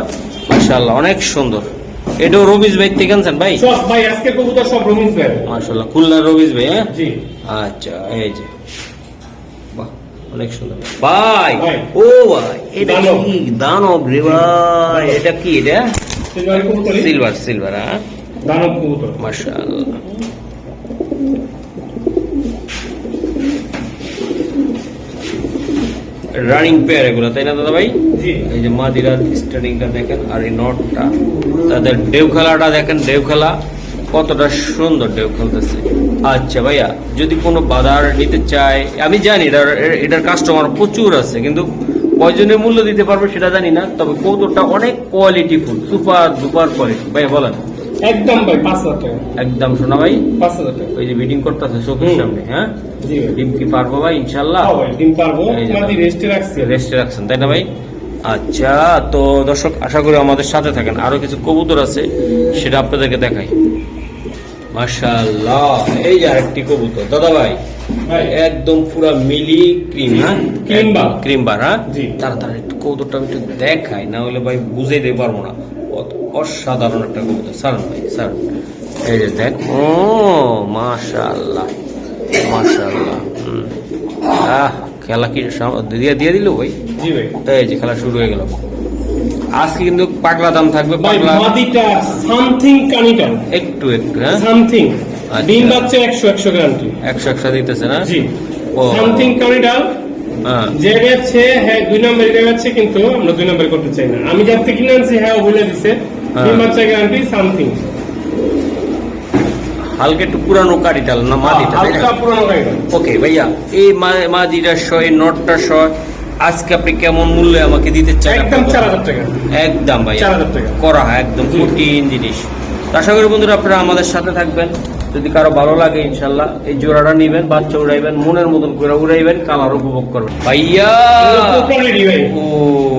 A: মাশাআল্লাহ, অনেক সুন্দর। এটাও রবিজ ভাই থেকে আনছেন ভাই?
B: সব ভাই আজকে কবুতর সব রমিজ ভাই।
A: মাশাআল্লাহ, খুলনার রবিজ ভাই, হ্যাঁ?
B: জি
A: আচ্ছা, এই যে বাহ, অনেক সুন্দর ভাই।
B: ভাই।
A: ও ভাই, এটা
B: দানব।
A: কি দানব রে ভাই? এটা কি? এটা
B: সিলভার কবুতর,
A: সিলভার, হ্যাঁ?
B: দানব কবুতর।
A: মাশাআল্লাহ। রানিং পেয়ার এগুলো, তাই না দাদা ভাই?
B: জি
A: এই যে মাদিরা স্টার্টিংটা দেখেন, আর এই নটটা, তাদের ডেউ খেলাটা দেখেন, ডেউ খেলা কতটা সুন্দর ডেউ খেলতেছে। আচ্ছা ভাইয়া, যদি কোনো বাজার নিতে চায়, আমি জানি এটার কাস্টমার প্রচুর আছে, কিন্তু কয়জনের মূল্য দিতে পারবে সেটা জানি না, তবে কৌতুকটা অনেক কোয়ালিটিফুল, সুপার ডুপার কোয়ালিটি। ভাই বলেন।
B: একদম ভাই 5000 টাকা,
A: একদম শোনা ভাই,
B: 5000 টাকা।
A: ওই যে মিটিং করতেছে চোখের সামনে, হ্যাঁ?
B: জি ভাই,
A: ডিম কি পারবো ভাই ইনশাল্লাহ?
B: হ্যাঁ ভাই, ডিম পারবো,
A: এই যে
B: মাদি রেস্টে রাখছি।
A: রেস্টে রাখছেন, তাই না ভাই? আচ্ছা, তো দর্শক আশা করি আমাদের সাথে থাকেন। আরো কিছু কবুতর আছে, সেটা আপনাদেরকে দেখাই। মাশাআল্লাহ, এই যে আরেকটি কবুতর দাদা ভাই,
B: ভাই
A: একদম পুরা মিলি ক্রিম, হ্যাঁ? ক্রিম বার, হ্যাঁ?
B: জি।
A: তাড়াতাড়ি একটু কবুতরটা আমি একটু দেখাই, না হলে ভাই বুঝে দিতে পারবো না। অসাধারণ একটা কবুতর, সারুন ভাই, সারুন। এই যে দেখ, ও মাশাআল্লাহ, খেলা কি দিয়ে দিল ভাই?
B: জি ভাই।
A: এই যে খেলা শুরু হয়ে গেল। আজকে কিন্তু পাগলা দাম থাকবে,
B: ভাই
A: পাগলা
B: মাদিটা সামথিং কানিটা,
A: একটু, হ্যাঁ?
B: সামথিং
A: আচ্ছা।
B: ডিম বাচ্চা 100 গ্যারান্টি।
A: 100 দিতেছে না?
B: জি,
A: ও
B: সামথিং কানিটা
A: হ্যাঁ,
B: যে গেছে, হ্যাঁ 2 নম্বর গেছে, কিন্তু আমরা 2 নম্বর করতে চাই না। আমি যার থেকে কিনে আনছি, হ্যাঁ ও বলে দিছে ডিম বাচ্চা গ্যারান্টি সামথিং।
A: হালকা একটু পুরানো কারিটাল না মাদিটা, তাই না?
B: হালকা পুরানো গাড়িটা।
A: ওকে ভাইয়া, এই মাদিটা সহ এই নটটা সহ আজকে আপনি কেমন মূল্যে আমাকে দিতে চান?
B: একদম 4000 টাকা।
A: একদম ভাইয়া
B: 4000 টাকা
A: করা হয়, একদম
B: জি।
A: কঠিন জিনিস। তো আশা করি বন্ধুরা আপনারা আমাদের সাথে থাকবেন। যদি কারো ভালো লাগে ইনশাল্লাহ এই জোড়াটা নিবেন, বাচ্চা উড়াইবেন, মনের মতন করে উড়াইবেন, কালার উপভোগ করবেন ভাইয়া।
B: কোয়ালিটি ভাই
A: ও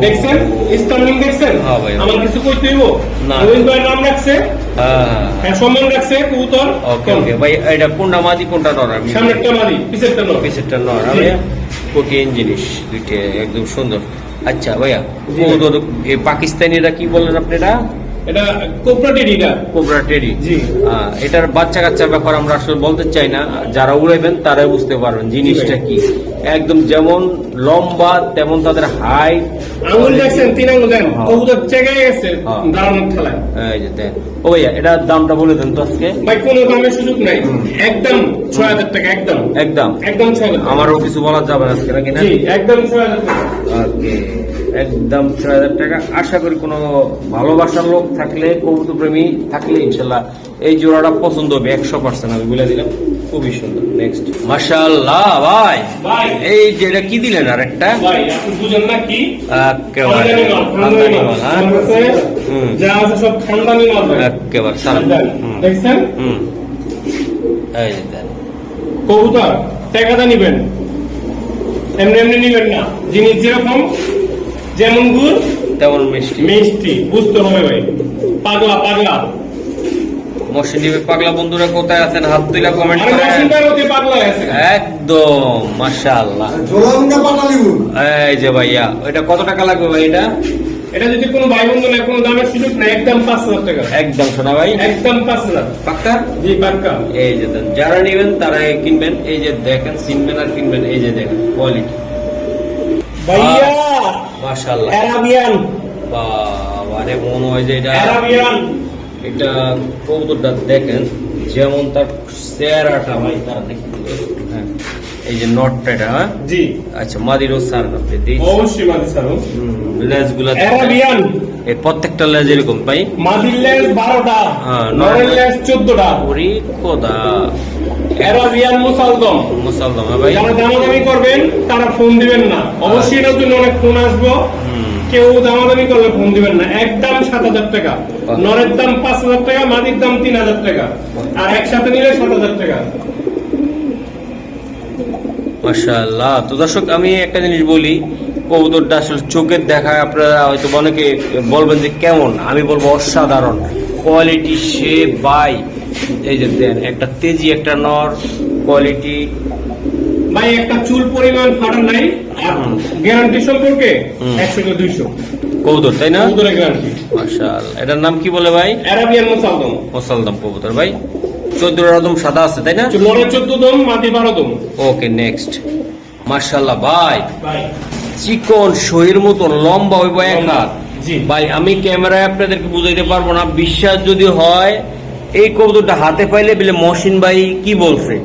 B: দেখছেন, স্টার্লিং দেখছেন?
A: হ্যাঁ ভাই।
B: আমার কিছু কইতে হইব
A: না।
B: রোহিত ভাইয়ের নাম রাখছে,
A: হ্যাঁ
B: হ্যাঁ সম্মান রাখছে কবুতর।
A: ওকে ওকে ভাই, এটা কোনটা মাদি কোনটা নর? আমি
B: সামনেরটা মাদি, পিছেরটা নর।
A: পিসেরটা নর।
B: জি।
A: আমি কঠিন জিনিস দুইটা একদম সুন্দর। আচ্ছা ভাইয়া,
B: জি।
A: কবুতর এই পাকিস্তানিরা কি বললেন আপনারা?
B: এটা কোবরা টেডিটা।
A: Cobra teddy.
B: জি।
A: এটার বাচ্চা কাচ্চার ব্যাপার আমরা আসলে বলতে চাই না, যারা উড়াইবেন তারাই বুঝতে পারবেন জিনিসটা কি। একদম যেমন লম্বা তেমন তাদের হাইট।
B: আঙুল দেখছেন, 3 আঙুল দেন,
A: হ্যাঁ।
B: কবুতর জায়গায় গেছে
A: হ্যাঁ।
B: দাঁড়ানোর খেলায়।
A: এই যে দেন। ও ভাইয়া, এটার দামটা বলে দেন তো আজকে।
B: ভাই কোনো দামের সুযোগ নাই, একদম 6000 টাকা। একদম
A: একদম
B: একদম 6000 টাকা।
A: আমারও কিছু বলা যাবে না আজকে, নাকি না?
B: জি একদম 6000 টাকা।
A: ওকে, একদম 6000 টাকা। আশা করি কোনো ভালোবাসার লোক থাকলে, কবুতর প্রেমী থাকলে ইনশাল্লাহ এই জোড়াটা পছন্দ হবে 100%। আমি বলে দিলাম, খুবই সুন্দর। নেক্সট, মাশাআল্লাহ ভাই।
B: ভাই
A: এই যেটা কি দিলেন আর একটা?
B: ভাই আপনি বুঝেন না কি?
A: একেবারে
B: খানদানি মাল, খানদানি মাল।
A: হ্যাঁ?
B: আমার কাছে
A: হুম।
B: যা আছে সব খানদানি মাল ভাই।
A: একেবারে সালাম। হুম।
B: দেখছেন
A: হুম। এই যে দেন।
B: কবুতর টাকাটা নিবেন, এমনি এমনি নিবেন না। জিনিস যেরকম, যেমন গুড়
A: তেমন মিষ্টি।
B: মিষ্টি, বুঝতে হবে ভাই। পাগলা পাগলা
A: মসজিদে পাগলা বন্ধুরা কোথায় আছেন? হাত তুলে কমেন্ট
B: আরে
A: করে।
B: মাসিনটার মধ্যে পাগলা আছে।
A: একদম মাশাআল্লাহ।
C: জোলাঙ্গা পাটালিবু
A: এই যে ভাইয়া, ওইটা কত টাকা লাগবে ভাই? এটা
B: এটা যদি কোনো ভাই বন্ধু না, কোনো দামের সুযোগ না, একদম 5000 টাকা।
A: একদম শোনা ভাই,
B: একদম 5000।
A: পাক্কা।
B: জি পাক্কা।
A: এই যে দেন, যারা নেবেন তারাই কিনবেন। এই যে দেখেন, চিনবেন আর কিনবেন। এই যে দেখেন কোয়ালিটি,
B: ভাইয়া
A: মাশাআল্লাহ।
B: আরাবিয়ান,
A: বাবারে, মনে হয় যে এটা
B: আরাবিয়ান।
A: এটা কবুতরটা দেখেন যেমন তার চেহারাটা ভাই, তার দেখেন। হ্যাঁ, এই যে নটটা এটা। হ্যাঁ
B: জি
A: আচ্ছা, মাদিরও সার আপনি
B: অবশ্যই মাদি স্যার।
A: লেজ গুলা
B: আরাবিয়ান
A: এই প্রত্যেকটা লেজ এরকম ভাই।
B: মাদির লেজ 12টা,
A: হ্যাঁ,
B: নরের লেজ 14টা।
A: ওরে খোদা,
B: আরাবিয়ান মুসালদম।
A: মুসলমান ভাই।
B: যারা দামাদামি করবেন তারা ফোন দিবেন না, অবশ্যই এটার জন্য অনেক ফোন আসবো।
A: হুম।
B: কেউ দামাদামি করলে ফোন দিবেন না। একদম 7000 টাকা, নরের দাম 5000 টাকা, মাদির দাম 3000 টাকা, আর একসাথে নিলে 7000 টাকা।
A: মাশাআল্লাহ। তো দর্শক, আমি একটা জিনিস বলি, কবুতরটা আসলে চোখের দেখায় আপনারা হয়তো অনেকে বলবেন যে কেমন, আমি বলবো অসাধারণ কোয়ালিটি। সে বাই, এই যে দেন, একটা তেজি একটা নর কোয়ালিটি।
B: ভাই একটা চুল পরিমাণ ফাটা নাই, আর
A: হুম।
B: গ্যারান্টি সম্পর্কে
A: হুম।
B: 100 কে 200
A: কবুতর, তাই না?
B: কবুতরের গ্যারান্টি।
A: মাশাআল্লাহ। এটার নাম কি বলে ভাই?
B: আরাবিয়ান মুসালদম।
A: মুসলদম কবুতর ভাই। 14 একদম সাদা আছে, তাই না?
B: নরের 14 দম, মাদি 12 দম।
A: ওকে, নেক্সট। মাশাআল্লাহ ভাই,
B: ভাই
A: চিকন শহীর মতন লম্বা হইব এক হাত।
B: জি
A: ভাই আমি ক্যামেরায় আপনাদেরকে বুঝাইতে পারবো না, বিশ্বাস যদি হয় এই কবুতরটা হাতে পাইলে বলে মহসিন ভাই কি বলছে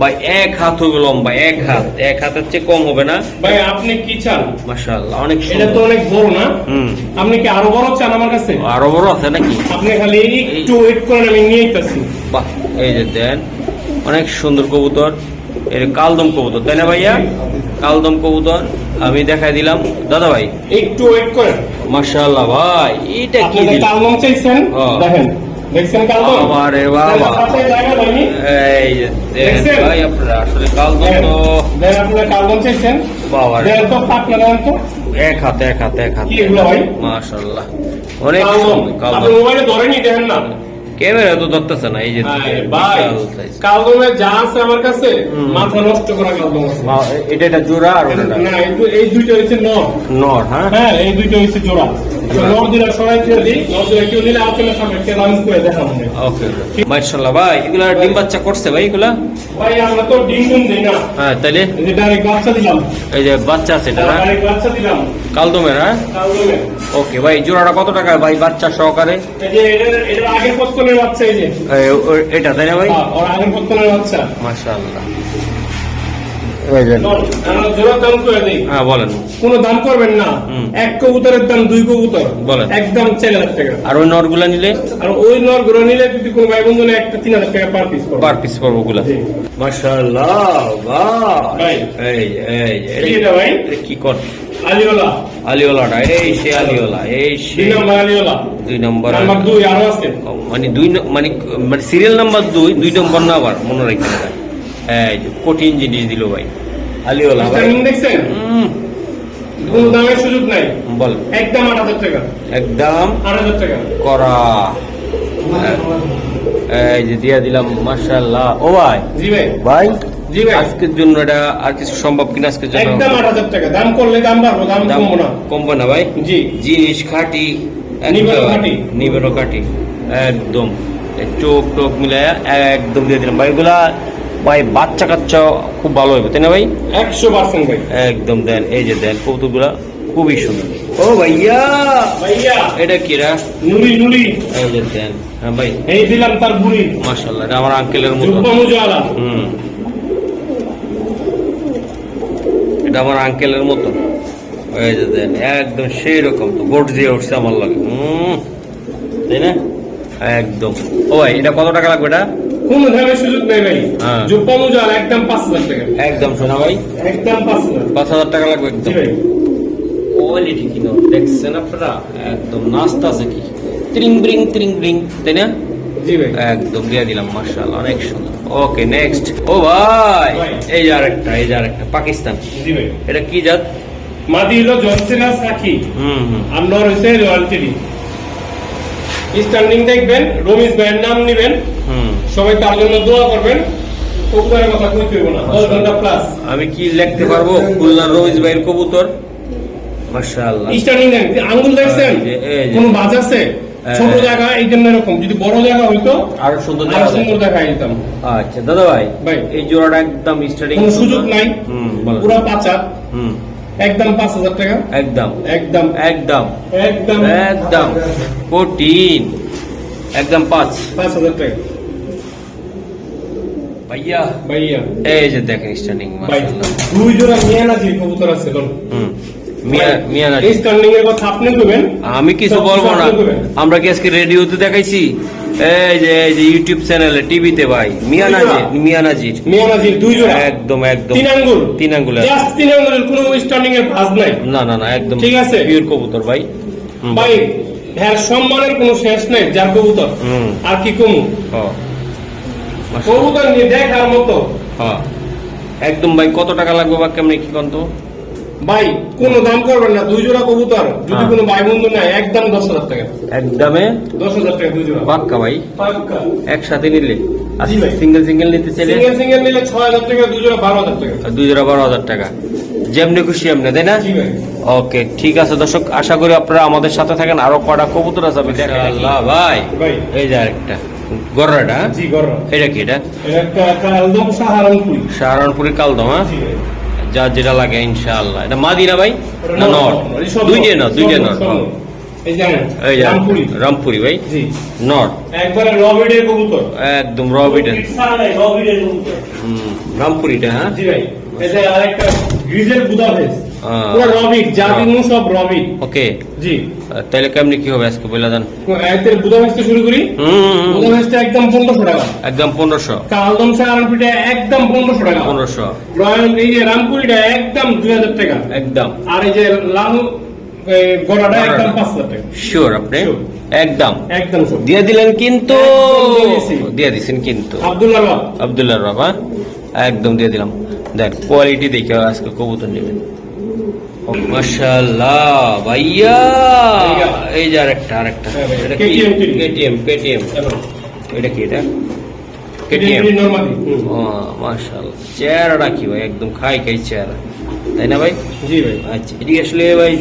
A: ভাই, এক হাত হইব লম্বা, এক হাত, এক হাতের চেয়ে কম হবে না।
B: ভাই আপনি কি চান?
A: মাশাআল্লাহ, অনেক
B: এটা
A: সুন্দর।
B: তো অনেক বড় না?
A: হুম।
B: আপনি কি আরো বড় চান আমার কাছে?
A: আরো বড় আছে নাকি?
B: আপনি খালি একটু ওয়েট করেন, আমি নিয়ে আসতেছি।
A: বাহ, এই যে দেন, অনেক সুন্দর কবুতর। এর কালদম কবুতর, তাই না ভাইয়া? কালদম কবুতর আমি দেখাই দিলাম দাদা ভাই।
B: একটু ওয়েট করেন।
A: মাশাআল্লাহ ভাই, এটা কি
B: আপনি
A: দিল?
B: কালদম চাইছেন,
A: হ্যাঁ।
B: দেখেন, দেখছেন কালদম?
A: বাবারে বাবা।
B: তাহলে জায়গা হয়নি।
A: এই যে দেন
B: দেখছেন?
A: ভাই, আপনারা আসলে কালদম
B: দেন,
A: তো
B: দেন আপনারা কালদম চাইছেন,
A: বাবারে,
B: দেন তো পাকনা দেন তো।
A: এক হাতে এক হাতে এক হাতে।
B: কি এগুলো ভাই?
A: মাশাআল্লাহ, অনেক
B: কালদম
A: সুন্দর
B: আপনি
A: কালদম।
B: মোবাইলে ধরেনি, দেখেন না।
A: ক্যামেরা তো ধরতেছে না, এই যে
B: আরে ভাই,
A: বিশাল size।
B: কালদমে যা আছে আমার কাছে,
A: হুম।
B: মাথা নষ্ট করা কালদম আছে।
A: এটা এটা জোড়া আর ওটা
B: না, এই দুইটা হচ্ছে নর।
A: নর। হ্যাঁ
B: হ্যাঁ, এই দুইটা হচ্ছে জোড়া।
A: জোড়া।
B: নর দুইটা সরাই দিয়ে দিই, নর দুইটা কেউ নিলে আপনার সামনে রান করে দেখাবো।
A: ওকে, মাশাআল্লাহ ভাই, এগুলা ডিম বাচ্চা করছে ভাই এগুলা?
B: ভাই আমরা তো ডিম ডিম দিই না,
A: হ্যাঁ, তাইলে
B: এই যে ডাইরেক্ট বাচ্চা দিলাম,
A: এই যে বাচ্চা আছে এটা না?
B: ডাইরেক্ট বাচ্চা দিলাম
A: কালদমের। হ্যাঁ,
B: কালদমে।
A: ওকে ভাই, জোড়াটা কত টাকা ভাই বাচ্চা সহকারে?
B: এই যে এটার আগের পত্তনের বাচ্চা, এই যে
A: এটা তাই না ভাই?
B: ওর আগের পত্তনের বাচ্চা।
A: মাশাআল্লাহ, এই যে
B: জোড়ার দাম করে দিই।
A: হ্যাঁ বলেন।
B: কোনো দাম করবেন না, এক কবুতরের দাম 2 কবুতর
A: বলেন।
B: একদম 4000 টাকা।
A: আর ওই নরগুলা নিলে
B: আর ওই নর গুলো নিলে যদি কোনো ভাই বন্ধু নেয় একটা 3000 টাকা পার পিস পড়বে।
A: পার পিস পড়বো ওগুলা।
B: জি।
A: মাশাআল্লাহ
B: ভাই।
A: এই
B: এটা ভাই
A: এটা কি কর
B: আলিওলা
A: আলিওলাটা, এই সে আলিওলা, এই সে
B: 2 নম্বর আলিওলা।
A: 2 নম্বর।
B: নাম্বার 2 আরো আছে।
A: মানে মানে সিরিয়াল নাম্বার 2 নম্বর না, আবার মনে রাখবেন। এই যে কঠিন জিনিস দিল ভাই আলিওলা ভাই।
B: স্টার্টিং দেখছেন? কোনো দামের সুযোগ নাই।
A: বল।
B: একদম 8000 টাকা।
A: একদম
B: 8000 টাকা
A: করা। এই যে দিয়া দিলাম। মাশাআল্লাহ। ও ভাই।
B: জি ভাই।
A: ভাই
B: জি ভাই।
A: আজকের জন্য এটা আর কিছু সম্ভব কিনা আজকের জন্য?
B: একদম 8000 টাকা। দাম করলে দাম বাড়বো, দাম কমবো না।
A: কমবে না ভাই।
B: জি।
A: জিনিস খাঁটি,
B: নিবেনো খাঁটি।
A: নিবেনো খাঁটি একদম। চোখ টোক মিলায়া একদম দিয়ে দিলাম ভাই। এগুলা ভাই বাচ্চা কাচ্চা খুব ভালো হবে, তাই না ভাই?
B: 100% ভাই।
A: একদম দেন। এই যে দেন কৌতুকগুলা খুবই সুন্দর। ও ভাইয়া
B: ভাইয়া
A: এটা কিরা?
B: নুরি নুরি।
A: এই যে দেন। হ্যাঁ ভাই।
B: এই দিলাম তার বুড়ি।
A: মাশাআল্লাহ, এটা আমার আঙ্কেলের মতো।
B: জুব্বা মুজালা।
A: এটা আমার আঙ্কেলের মতো। এই যে দেন একদম সেই রকম। তো গোট দিয়ে উঠছে আমার লাগে, তাই না? একদম। ও ভাই এটা কত টাকা লাগবে? এটা
B: কোনো দামের সুযোগ নেই ভাই।
A: হ্যাঁ।
B: জুব্বা মুজালা একদম 5000 টাকা।
A: একদম শোনা ভাই,
B: একদম 5000।
A: 5000 টাকা লাগবে
B: জি
A: একদম।
B: ভাই।
A: কোয়ালিটি কি না দেখছেন আপনারা? একদম নাস্তা আছে কি ত্রিং ব্রিং, তাই না?
B: জি ভাই।
A: একদম দিয়ে দিলাম। মাশাআল্লাহ, অনেক সুন্দর। Okay next. ও ভাই
B: ভাই।
A: এই যে আরেকটা পাকিস্তান।
B: জি ভাই।
A: এটা কি জাত?
B: মাদি হলো জর্সিনাস রাখি। আর নর হইছে রয়্যালটি। স্ট্যান্ডিং দেখবেন, রমিজ ভাইয়ের নাম নেবেন, সবাই তার জন্য দোয়া করবেন। কবুতরের কথা কইতে হইব না, 10 ঘন্টা প্লাস।
A: আমি কি লিখতে পারবো? খুলনা রমিজ ভাইয়ের কবুতর। মাশাআল্লাহ।
B: স্ট্যান্ডিং দেখেন, আঙ্গুল দেখছেন?
A: এই যে।
B: কোন বাজ আছে? ছোট জায়গা এই জন্য এরকম। যদি বড় জায়গা হইতো
A: আরো সুন্দর
B: আরো সুন্দর দেখাই দিতাম।
A: আচ্ছা দাদা ভাই,
B: ভাই।
A: এই জোড়াটা একদম স্টার্টিং
B: কোনো সুযোগ নাই।
A: বলো।
B: পুরো পাঁচা। একদম 5000 টাকা।
A: একদম
B: একদম
A: একদম
B: একদম
A: একদম কঠিন। একদম
B: 5000 টাকা
A: ভাইয়া।
B: ভাইয়া।
A: এই যে দেখেন স্ট্যান্ডিং।
B: ভাই
A: মাশাআল্লাহ।
B: 2 জোড়া মিয়ানাজির কবুতর আছে।
A: মিয়া না
B: এই স্ট্যান্ডিং এর কথা আপনি কইবেন,
A: আমি কিছু
B: সব
A: বলবো না।
B: আপনি কইবেন।
A: আমরা কি আজকে রেডিওতে দেখাইছি? এই যে ইউটিউব চ্যানেলে, টিভিতে ভাই। মিয়া নাজির
B: মিয়ানাজির 2 জোড়া।
A: একদম
B: 3 আঙ্গুল।
A: 3 আঙ্গুল।
B: জাস্ট 3 আঙ্গুলের কোনো স্ট্যান্ডিং এর ভাঁজ নাই।
A: না একদম
B: ঠিক আছে।
A: পিওর কবুতর ভাই।
B: ভাই এর সম্মানের কোনো শেষ নাই। যার কবুতর আর কি কমু। কবুতর নিয়ে দেখার মতো।
A: একদম ভাই। কত টাকা লাগবে বা কেমনে কি কন্ত?
B: ভাই কোনো দাম করবেন না। 2 জোড়া কবুতর যদি কোনো ভাই বন্ধু নাই, একদম 10000 টাকা।
A: একদমে
B: 10000 টাকা 2 জোড়া।
A: পাক্কা ভাই।
B: পাক্কা।
A: একসাথে নিলে। আর
B: জি ভাই।
A: সিঙ্গেল নিতে চাইলে
B: সিঙ্গেল নিলে 6000 টাকা, 2 জোড়া 12000 টাকা।
A: 2 জোড়া 12000 টাকা। যেমনি খুশি এমনি, তাই না?
B: জি ভাই।
A: ওকে ঠিক আছে দর্শক, আশা করি আপনারা আমাদের সাথে থাকেন। আরো কটা কবুতর আছে ইনশাআল্লাহ ভাই।
B: ভাই
A: এই যে আরেকটা গররাটা।
B: জি গররা।
A: এটা কি? এটা
B: একটা কালদম সাহারানপুরি।
A: সাহারানপুরি কালদম। হ্যাঁ,
B: জি ভাই।
A: যা যেটা লাগে ইনশাআল্লাহ। এটা মাদিনা ভাই না
B: নর,
A: নর?
B: এই সব
A: দুইটাই
B: নর,
A: নর, দুইটাই
B: সব
A: নর।
B: নর, সব নর। এই জানেন
A: এই যে
B: রামপুরি।
A: রামপুরি ভাই।
B: জি।
A: নর
B: একবারে রবিডের কবুতর।
A: একদম রবিটেন।
B: সারা নাই রবিডের কবুতর।
A: রামপুরিটা। হ্যাঁ
B: জি ভাই। এটা আরেকটা গ্রিজেল বুদাপেস্ট।
A: হ্যাঁ।
B: পুরো রবিড, জাতি মু সব রবিড।
A: ওকে
B: জি।
A: তাহলে কেমনি কি হবে আজকে বলে দেন।
B: এতের বুদাপেস্ট শুরু করি। বুদাপেস্ট একদম 1500 টাকা।
A: একদম 1500।
B: কালদম সাহারানপুরিটা একদম 1500 টাকা।
A: 1500
B: রয়্যাল এই যে রামপুরিটা একদম 2000 টাকা।
A: একদম।
B: আর এই যে লাল গড়াটা একদম 5000 টাকা।
A: শিওর আপনি?
B: Sure.
A: একদম
B: একদম সব।
A: দিয়ে দিলেন কিন্তু।
B: একদম দিয়েছি।
A: দিয়ে দিছেন কিন্তু।
B: আব্দুল্লাহ বাব।
A: আব্দুল্লাহ বাবা একদম দিয়ে দিলাম। দেখ কোয়ালিটি দেখে আজকে কবুতর নেবেন। মাশাআল্লাহ ভাইয়া। এই যে আরেকটা
B: হ্যাঁ ভাই,
A: এটা কি?
B: KTM
A: এটা কি? এটা
B: কেটিএম নরমালি।
A: ও মাশাআল্লাহ। চেহারাটা কি ভাই? একদম খাই চেহারা, তাই না ভাই?
B: জি ভাই।
A: আচ্ছা এটি আসলে ভাই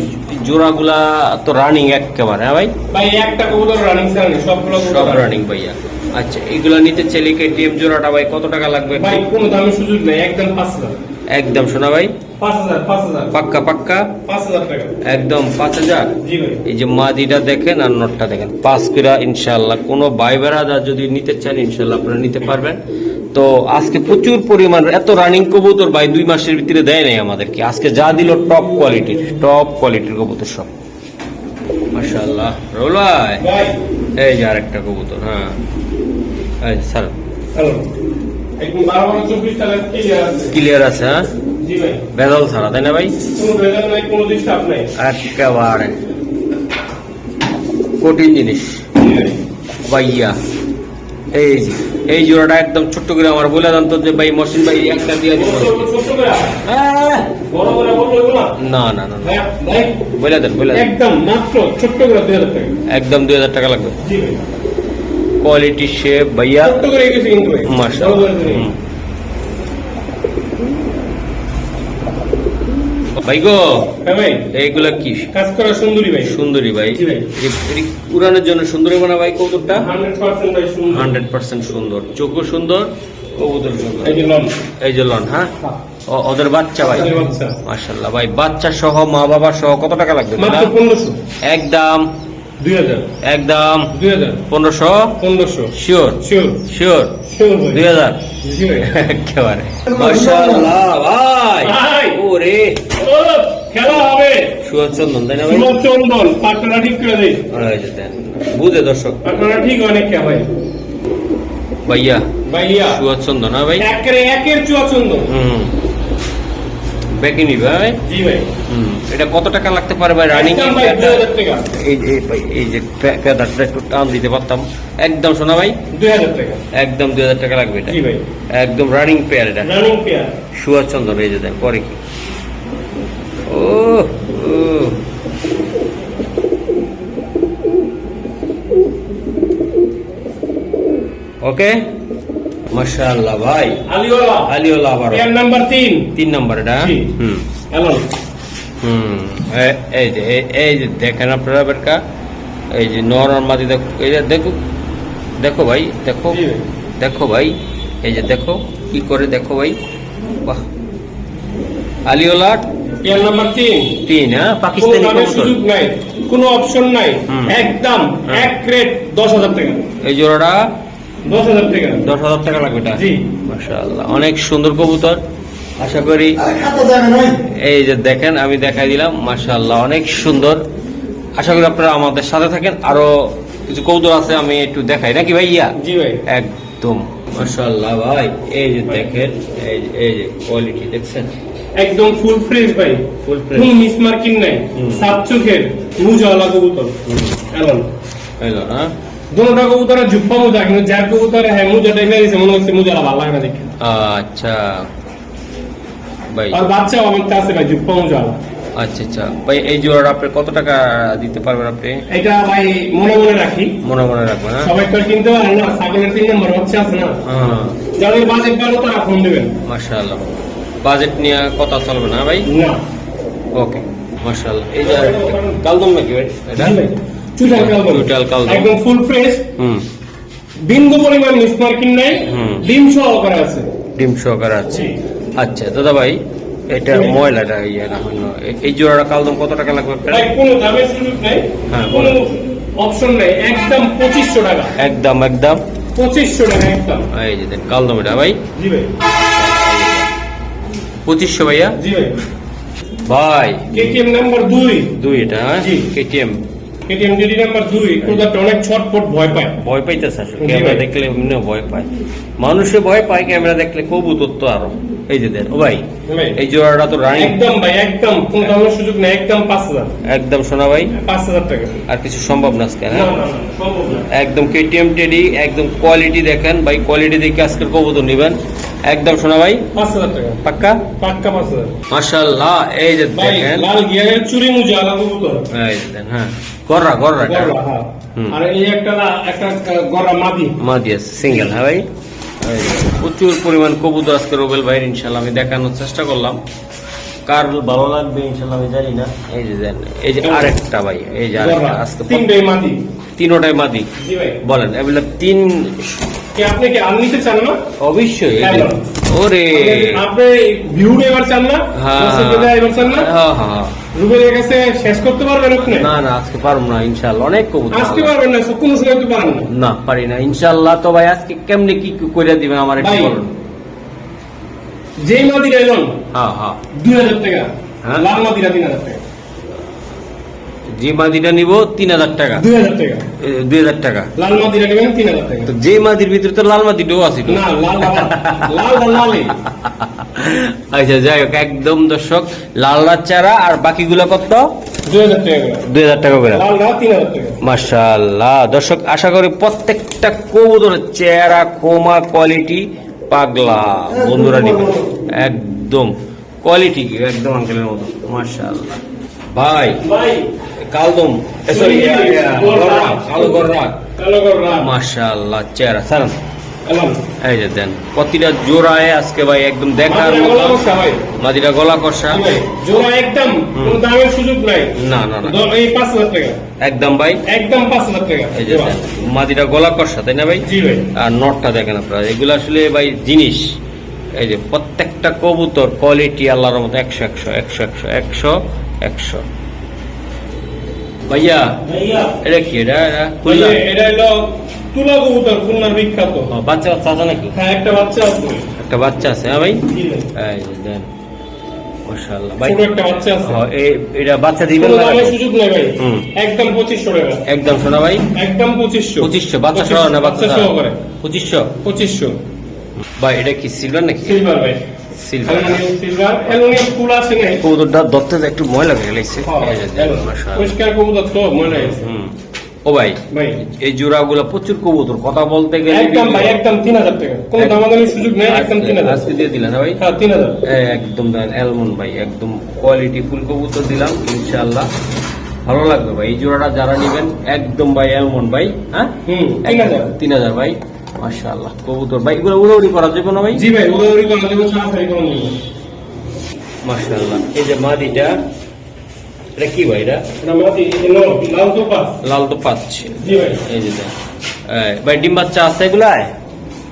A: জোড়াগুলা তো রানিং একেবারে। হ্যাঁ ভাই।
B: ভাই একটা কবুতর রানিং ছাড়া সবগুলো
A: সব রানিং ভাইয়া। আচ্ছা এগুলা নিতে চাইলে কেটিএম জোড়াটা ভাই কত টাকা লাগবে?
B: ভাই কোনো দামের সুযোগ নেই। একদম 5000।
A: একদম শোনা ভাই।
B: 5000
A: পাক্কা
B: 5000 টাকা।
A: একদম 5000।
B: জি ভাই।
A: এই যে মাদিটা দেখেন আর নটটা দেখেন, 5 করে ইনশাআল্লাহ। কোনো ভাই বেড়াদা যদি নিতে চান ইনশাআল্লাহ আপনারা নিতে পারবেন। তো আজকে প্রচুর পরিমাণ এত রানিং কবুতর ভাই 2 মাসের ভিতরে দেয় নাই আমাদেরকে, আজকে যা দিল টপ কোয়ালিটির কবুতর সব মাশাআল্লাহ। রোল ভাই
B: ভাই
A: এই যে আরেকটা কবুতর, হ্যাঁ এই স্যার
B: হ্যালো একদম 12-24 টাকা ক্লিয়ার আছে।
A: ক্লিয়ার আছে, হ্যাঁ
B: জি ভাই
A: বেদাল ছাড়া, তাই না ভাই?
B: কোনো ভেজাল নাই, কোনো ডিস্টার্ব নাই।
A: একেবারে কঠিন জিনিস
B: জি ভাই
A: ভাইয়া। এই জোড়াটা একদম ছোট্ট করে আমার বলে জানতো যে ভাই মহসিন ভাই একটা দিয়ে দিন।
B: ছোট করে বড় করে বলবো না।
A: না
B: ভাই ভাই
A: বলে দেন
B: একদম মাত্র ছোট করে 2000 টাকা।
A: একদম 2000 টাকা লাগবে।
B: জি ভাই
A: কোয়ালিটি শেপ ভাইয়া
B: ছোট করে গেছে কিন্তু ভাই
A: মাশাআল্লাহ। ভাই গো
B: হ্যাঁ ভাই
A: এইগুলা কি
B: কাজ করা সুন্দরী ভাই।
A: সুন্দরী ভাই?
B: জি ভাই।
A: পুরানোর জন্য সুন্দরী বানা ভাই কবুতরটা
B: 100% ভাই সুন্দর।
A: 100% সুন্দর, চোখও সুন্দর, কবুতর সুন্দর।
B: এই যে লন
A: এই যে লন, হ্যাঁ ওদের বাচ্চা ভাই
B: ওদের বাচ্চা।
A: মাশাআল্লাহ ভাই, বাচ্চা সহ মা বাবা সহ কত টাকা লাগবে?
B: মাত্র 1500
A: একদম
B: 2000
A: একদম
B: 2000
A: 1500 শিওর
B: শিওর
A: শিওর
B: শিওর ভাই
A: 2000
B: জি ভাই।
A: একেবারে মাশাআল্লাহ ভাই।
B: ভাই।
A: ওরে
B: ও খেলা হবে
A: সুচন্দন, তাই না ভাই?
B: চন্দন পাটনা ঠিক করে দেই।
A: এই যে দেন, বুঝে দর্শক
B: পাটনা ঠিক অনেক কে ভাই
A: ভাইয়া
B: ভাইয়া
A: সুচন্দন, না ভাই?
B: একের চুয়া চন্দন।
A: বেকিনি ভাই।
B: জি ভাই
A: এটা কত টাকা লাগতে পারে ভাই রানিং?
B: একদম ভাই 2000 টাকা।
A: এই যে ভাই এই যে পেদারটা একটু টান দিতে পারতাম, একদম শোনা ভাই
B: 2000 টাকা।
A: একদম 2000 টাকা লাগবে এটা।
B: জি ভাই
A: একদম রানিং পেয়ার এটা,
B: রানিং পেয়ার।
A: সুচন্দন। এই যে দেন পরে কি, ও ওকে মাশাআল্লাহ ভাই। আলিওয়ালা আবার
B: পেয়ার নাম্বার 3
A: 3 নাম্বার এটা।
B: জি। হ্যালো
A: এই যে দেখেন আপনারা বেরকা, এই যে নরম মাটি দেখো, এই যে দেখো ভাই,
B: জি ভাই।
A: দেখো ভাই, এই যে দেখো কি করে, দেখো ভাই, বাহ। আলিওলা
B: পেয়ার নাম্বার 3
A: হ্যাঁ
B: কোনো
A: পাকিস্তানি
B: দামের
A: কবুতর।
B: সুযোগ নাই, কোনো অপশন নাই, একদম এক রেট 10000 টাকা।
A: এই জোড়াটা
B: 10000 টাকা
A: 10,000 টাকা লাগবে এটা।
B: জি।
A: মাশাআল্লাহ অনেক সুন্দর কবুতর, আশা করি এই যে দেখেন আমি দেখাই দিলাম, মাশাআল্লাহ অনেক সুন্দর। আশা করি আপনারা আমাদের সাথে থাকেন, আরো কিছু কবুতর আছে আমি একটু দেখাই নাকি ভাইয়া?
B: জি ভাই
A: একদম মাশাআল্লাহ ভাই। এই যে দেখেন, এই যে কোয়ালিটি দেখছেন,
B: একদম ফুল ফ্রেশ ভাই,
A: ফুল
B: কোনো মিস মার্কিং নাই, সাত চোখের মুজাওয়ালা কবুতর। এমন
A: হইলো না?
B: দুটোটা কবুতরের জুপ্পা মুজা, কিন্তু যার কবুতর হ্যাঁ মুজাটা এনে দিয়েছে মনে হচ্ছে মুজাটা ভালো লাগে না দেখে।
A: আচ্ছা ভাই,
B: আর বাচ্চাও আমার কাছে ভাই জুপ্পা মুজাওয়ালা।
A: আচ্ছা ভাই, এই জোড়াটা আপনি কত টাকা দিতে পারবেন আপনি?
B: এটা ভাই মনে মনে রাখি,
A: মনে রাখবেন, হ্যাঁ?
B: সবাই তো আর কিনতে পারে না, ছাগলের 3 নম্বর বাচ্চা আছে না, যাদের বাজেট ভালো তারা ফোন দেবেন।
A: মাশাআল্লাহ বাজেট নিয়ে কথা চলবে না ভাই?
B: না
A: ওকে মাশাআল্লাহ। এই যে কালদম নাকি ভাই এটা?
B: জি ভাই, চুটাল কালদম।
A: চুটাল কালদম।
B: একদম ফুল ফ্রেশ, বিন্দু পরিমাণ মিস মার্কিং নাই, ডিম সহকারে আছে।
A: ডিম সহকারে আছে। আচ্ছা দাদা ভাই, এটা ময়লাটা ইয়ে না হলো, এই জোড়াটা কালদম কত টাকা লাগবে আপনার?
B: ভাই কোনো দামের সুযোগ নাই,
A: হ্যাঁ,
B: কোনো অপশন নাই, একদম 2500 টাকা।
A: একদম
B: 2500 টাকা একদম।
A: এই যে দেন কালদম এটা ভাই,
B: জি ভাই
A: 2500 ভাইয়া।
B: জি ভাই
A: ভাই
B: কেটিএম নাম্বার 2
A: এটা
B: জি।
A: কেটিএম
B: কেটিএম ডিডি নাম্বার 2 কোদাটা অনেক ছটফট ভয় পায়।
A: ভয় পাইতেছে আসলে,
B: জি
A: ক্যামেরা
B: ভাই।
A: দেখলে এমনি ভয় পায়, মানুষে ভয় পায়, ক্যামেরা দেখলে কবুতর তো আরো। এই যে দেন ও ভাই,
B: ভাই
A: এই জোড়াটা তো রানিং
B: একদম ভাই, একদম কোনো দামের সুযোগ নাই, একদম 5000
A: একদম সোনা ভাই।
B: 5000 টাকা।
A: আর কিছু সম্ভব না আজকে,
B: না
A: হ্যাঁ?
B: না না, সম্ভব না।
A: একদম কেটিএম টেডি, একদম কোয়ালিটি দেখেন ভাই, কোয়ালিটি দেখে আজকের কবুতর নিবেন, একদম সোনা ভাই
B: 5000 টাকা
A: পাক্কা।
B: পাক্কা 5000।
A: মাশাআল্লাহ এই যে
B: ভাই
A: দেখেন,
B: লাল গিয়ারের চুরি মুজা আলা কবুতর।
A: এই যে দেন, হ্যাঁ গররা গররা এটা
B: গররা, হ্যাঁ।
A: হুম।
B: আর এই একটা গররা মাদি।
A: মাদিয়াস সিঙ্গেল, হ্যাঁ ভাই। এই যে প্রচুর পরিমাণ কবুতর আজকে রুবেল ভাইয়ের ইনশাল্লাহ আমি দেখানোর চেষ্টা করলাম, কার ভালো লাগবে ইনশাল্লাহ আমি জানি না। এই যে দেন, এই যে আরেকটা ভাই, এই যে আরেকটা
B: গররা
A: আজকে
B: তিনটাই মাদি।
A: তিনোটাই মাদি।
B: জি ভাই
A: বলেন এগুলো তিন
B: কি আপনি কি আর নিতে চান না?
A: অবশ্যই
B: হ্যাঁ,
A: এটা- ওরে
B: আপনি ভিউ এবার চান না?
A: হ্যাঁ
B: দর্শকদের এবার চান না?
A: হ্যাঁ হ্যাঁ।
B: রুবেলের কাছে শেষ করতে পারবেন আপনি?
A: না না আজকে পারবো না ইনশাল্লাহ, অনেক কবুতর।
B: আজকে পারবেন না, কোনো সময় তো পারেন না।
A: না পারি না ইনশাল্লাহ। তো ভাই আজকে কেমনে কি করে দিবেন আমার একটু
B: ভাই,
A: বলুন।
B: যেই মাদিরা এলেন
A: হ্যাঁ হ্যাঁ
B: 2000 টাকা,
A: হ্যাঁ?
B: লাল মাদিরা 3000 টাকা,
A: যে মাদিটা নিব 3000 টাকা,
B: 2000 টাকা,
A: 2000 টাকা।
B: লাল মাদিরা নেবেন 3000 টাকা।
A: তো যে মাদির ভিতরে তো লাল মাদিটাও আছে তো।
B: না, লাল লাল লাল লাল লালই।
A: আচ্ছা যাই হোক, একদম দর্শক লাল চারা আর বাকিগুলো কত?
B: 2000 টাকা করে।
A: 2000 টাকা করে।
B: লাল লাল 3000 টাকা।
A: মাশাআল্লাহ দর্শক, আশা করি প্রত্যেকটা কবুতরের চেহারা কোমা কোয়ালিটি পাগলা বন্ধুরা নিবে একদম কোয়ালিটি একদম আঙ্কেলের মতো। মাশাআল্লাহ ভাই
B: ভাই,
A: কালদম সরি কালো গররা
B: কালো গররা।
A: মাশাআল্লাহ চেহারা সালাম।
B: এলাম।
A: এই যে দেন প্রতিটা জোড়ায় আজকে ভাই একদম দেখার
B: মাদিরা
A: মতো।
B: গলা কষা ভাই।
A: মাদিরা গলা কষা
B: জি ভাই, জোড়া একদম কোনো দামের সুযোগ নাই।
A: না না না
B: এই 5000 টাকা,
A: একদম ভাই।
B: একদম 5000 টাকা।
A: এই যে দেন মাদিরা গলা কষা, তাই না ভাই?
B: জি ভাই।
A: আর নটটা দেখেন আপনারা, এগুলো আসলে ভাই জিনিস। এই যে প্রত্যেকটা কবুতর কোয়ালিটি আল্লাহর মতো 100 100 100 100 100 ভাইয়া
B: ভাইয়া,
A: এটা কি? এটা
B: ভাইয়া, এটা হলো তুলা কবুতর, খুলনার বিখ্যাত।
A: বাচ্চা বাচ্চা আছে নাকি?
B: হ্যাঁ, একটা বাচ্চা আছে।
A: একটা বাচ্চা আছে, হ্যাঁ ভাই।
B: জি ভাই।
A: এই যে দেন মাশাআল্লাহ ভাই।
B: ছোট একটা বাচ্চা আছে।
A: হ্যাঁ, এটা বাচ্চা দিবেন
B: কোনো
A: না?
B: দামের সুযোগ নাই ভাই।
A: হুম।
B: একদম 2500 টাকা।
A: একদম শোনা ভাই।
B: একদম 2500।
A: 2500 বাচ্চা সহ না? বাচ্চা
B: সহ করে
A: 2500
B: 2500।
A: ভাই। এটা কি সিলভার নাকি?
B: সিলভার ভাই।
A: সিলভার।
B: অ্যালুমিনিয়াম সিলভার, অ্যালুমিনিয়াম ফুল আছে নাই।
A: কবুতরটা ধরতে একটু ময়লা লেগে লাগছে।
B: হ্যাঁ,
A: এই যে দেন, মাশাআল্লাহ।
B: পরিষ্কার কবুতর তো মনে হয়েছে।
A: হুম। ও ভাই
B: ভাই,
A: এই জোড়াগুলো প্রচুর কবুতর, কথা বলতে গেলে
B: একদম ভাই, একদম 3000 টাকা। কোনো দামাদামির সুযোগ নেই, একদম 3000।
A: আজকে দিয়ে দিলেন না ভাই?
B: হ্যাঁ, 3000।
A: একদম অ্যালমন ভাই, একদম কোয়ালিটি ফুল কবুতর দিলাম ইনশাআল্লাহ। ভালো লাগবে ভাই এই জোড়াটা যারা নেবেন, একদম ভাই অ্যালমন ভাই। হ্যাঁ
B: হুম, 3000।
A: 3000 ভাই। মাশাআল্লাহ কবুতর ভাই, এগুলো উড়াউড়ি করা যাবে না ভাই?
B: জি ভাই, উড়াউড়ি করে দেবো, সারাসারি করে নেবো।
A: মাশাআল্লাহ। এই যে মাদিটা, এটা কি ভাই? এটা
B: এটা মাটি, এটা লাল তোপা।
A: লাল তো পাচ্ছে।
B: জি ভাই।
A: এই যে দেন। ভাই ডিম বাচ্চা আছে এগুলায়?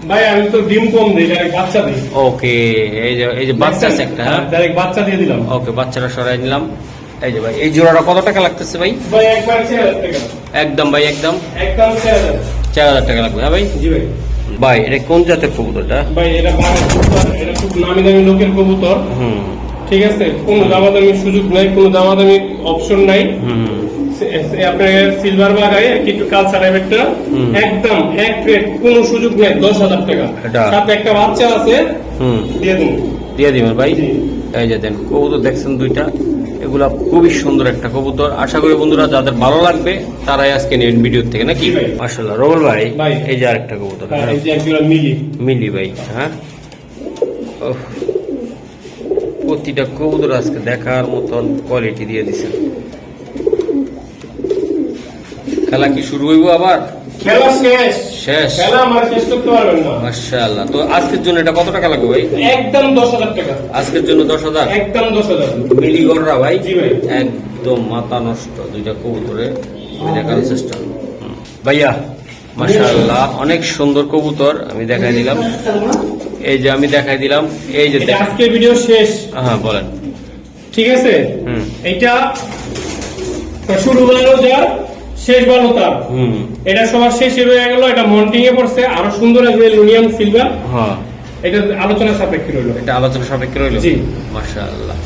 B: ভাই, আমি তো ডিম কম দিই, ডাইরেক্ট বাচ্চা দিই।
A: ওকে, এই যে বাচ্চা আছে একটা। হ্যাঁ
B: ডাইরেক্ট বাচ্চা দিয়ে দিলাম।
A: ওকে, বাচ্চাটা সরাই নিলাম। এই যে ভাই এই জোড়াটা কত টাকা লাগতেছে ভাই?
B: ভাই, একবার 4000 টাকা।
A: একদম ভাই একদম
B: একদম 4000।
A: 4000 টাকা লাগবে। হ্যাঁ ভাই।
B: জি ভাই।
A: ভাই এটা কোন জাতের কবুতরটা?
B: ভাই, এটা বাংলা কবুতর, এটা খুব নামি দামি লোকের কবুতর।
A: হুম
B: ঠিক আছে, কোনো দামাদামির সুযোগ নাই, কোনো দামাদামির অপশন নাই।
A: হুম
B: আপনার সিলভার বাগায় একটু কালচার একটা
A: হুম।
B: একদম এক রেট, কোনো সুযোগ নেই, 10,000 টাকা।
A: এটা?
B: সাথে একটা বাচ্চা আছে,
A: হুম
B: দিয়ে দিন।
A: দিয়ে দিবেন ভাই।
B: জি।
A: এই যে দেন কবুতর দেখছেন দুইটা, এগুলা খুবই সুন্দর একটা কবুতর। আশা করি বন্ধুরা যাদের ভালো লাগবে তারাই আজকে নেবেন ভিডিও থেকে নাকি?
B: জি ভাই।
A: মাশাআল্লাহ। রবল ভাই
B: ভাই।
A: এই যে আরেকটা কবুতর।
B: হ্যাঁ, এই যে একজোড়া মিলি।
A: মিলি ভাই। হ্যাঁ উফ, প্রতিটা কবুতর আজকে দেখার মতন কোয়ালিটি দিয়ে দিছেন। খেলা কি শুরু হইব আবার?
B: খেলা শেষ।
A: শেষ।
B: খেলা আমার শেষ করতে পারবেন না।
A: মাশাআল্লাহ। তো আজকের জন্য এটা কত টাকা লাগবে ভাই?
B: একদম 10,000 টাকা।
A: আজকের জন্য 10,000।
B: একদম 10,000।
A: মিলি গররা ভাই।
B: জি ভাই।
A: একদম মাথা নষ্ট দুইটা কবুতরে আমি দেখার চেষ্টা করব। ভাইয়া মাশাআল্লাহ অনেক সুন্দর কবুতর আমি দেখাই দিলাম। এই যে আমি দেখাই দিলাম, এই যে
B: এটা
A: দেখেন।
B: আজকে ভিডিও শেষ।
A: হ্যাঁ বলেন।
B: ঠিক আছে,
A: হুম
B: এটা শুরু ভালো যার, শেষ ভালো তার।
A: হুম
B: এটা সবার শেষে রয়ে গেল। এটা মন্টিং এ পড়ছে, আরো সুন্দর আসবে অ্যালুমিনিয়াম সিলভার।
A: হ্যাঁ
B: এটা আলোচনা সাপেক্ষে রইল।
A: এটা আলোচনা সাপেক্ষে রইল।
B: জি।
A: মাশাআল্লাহ।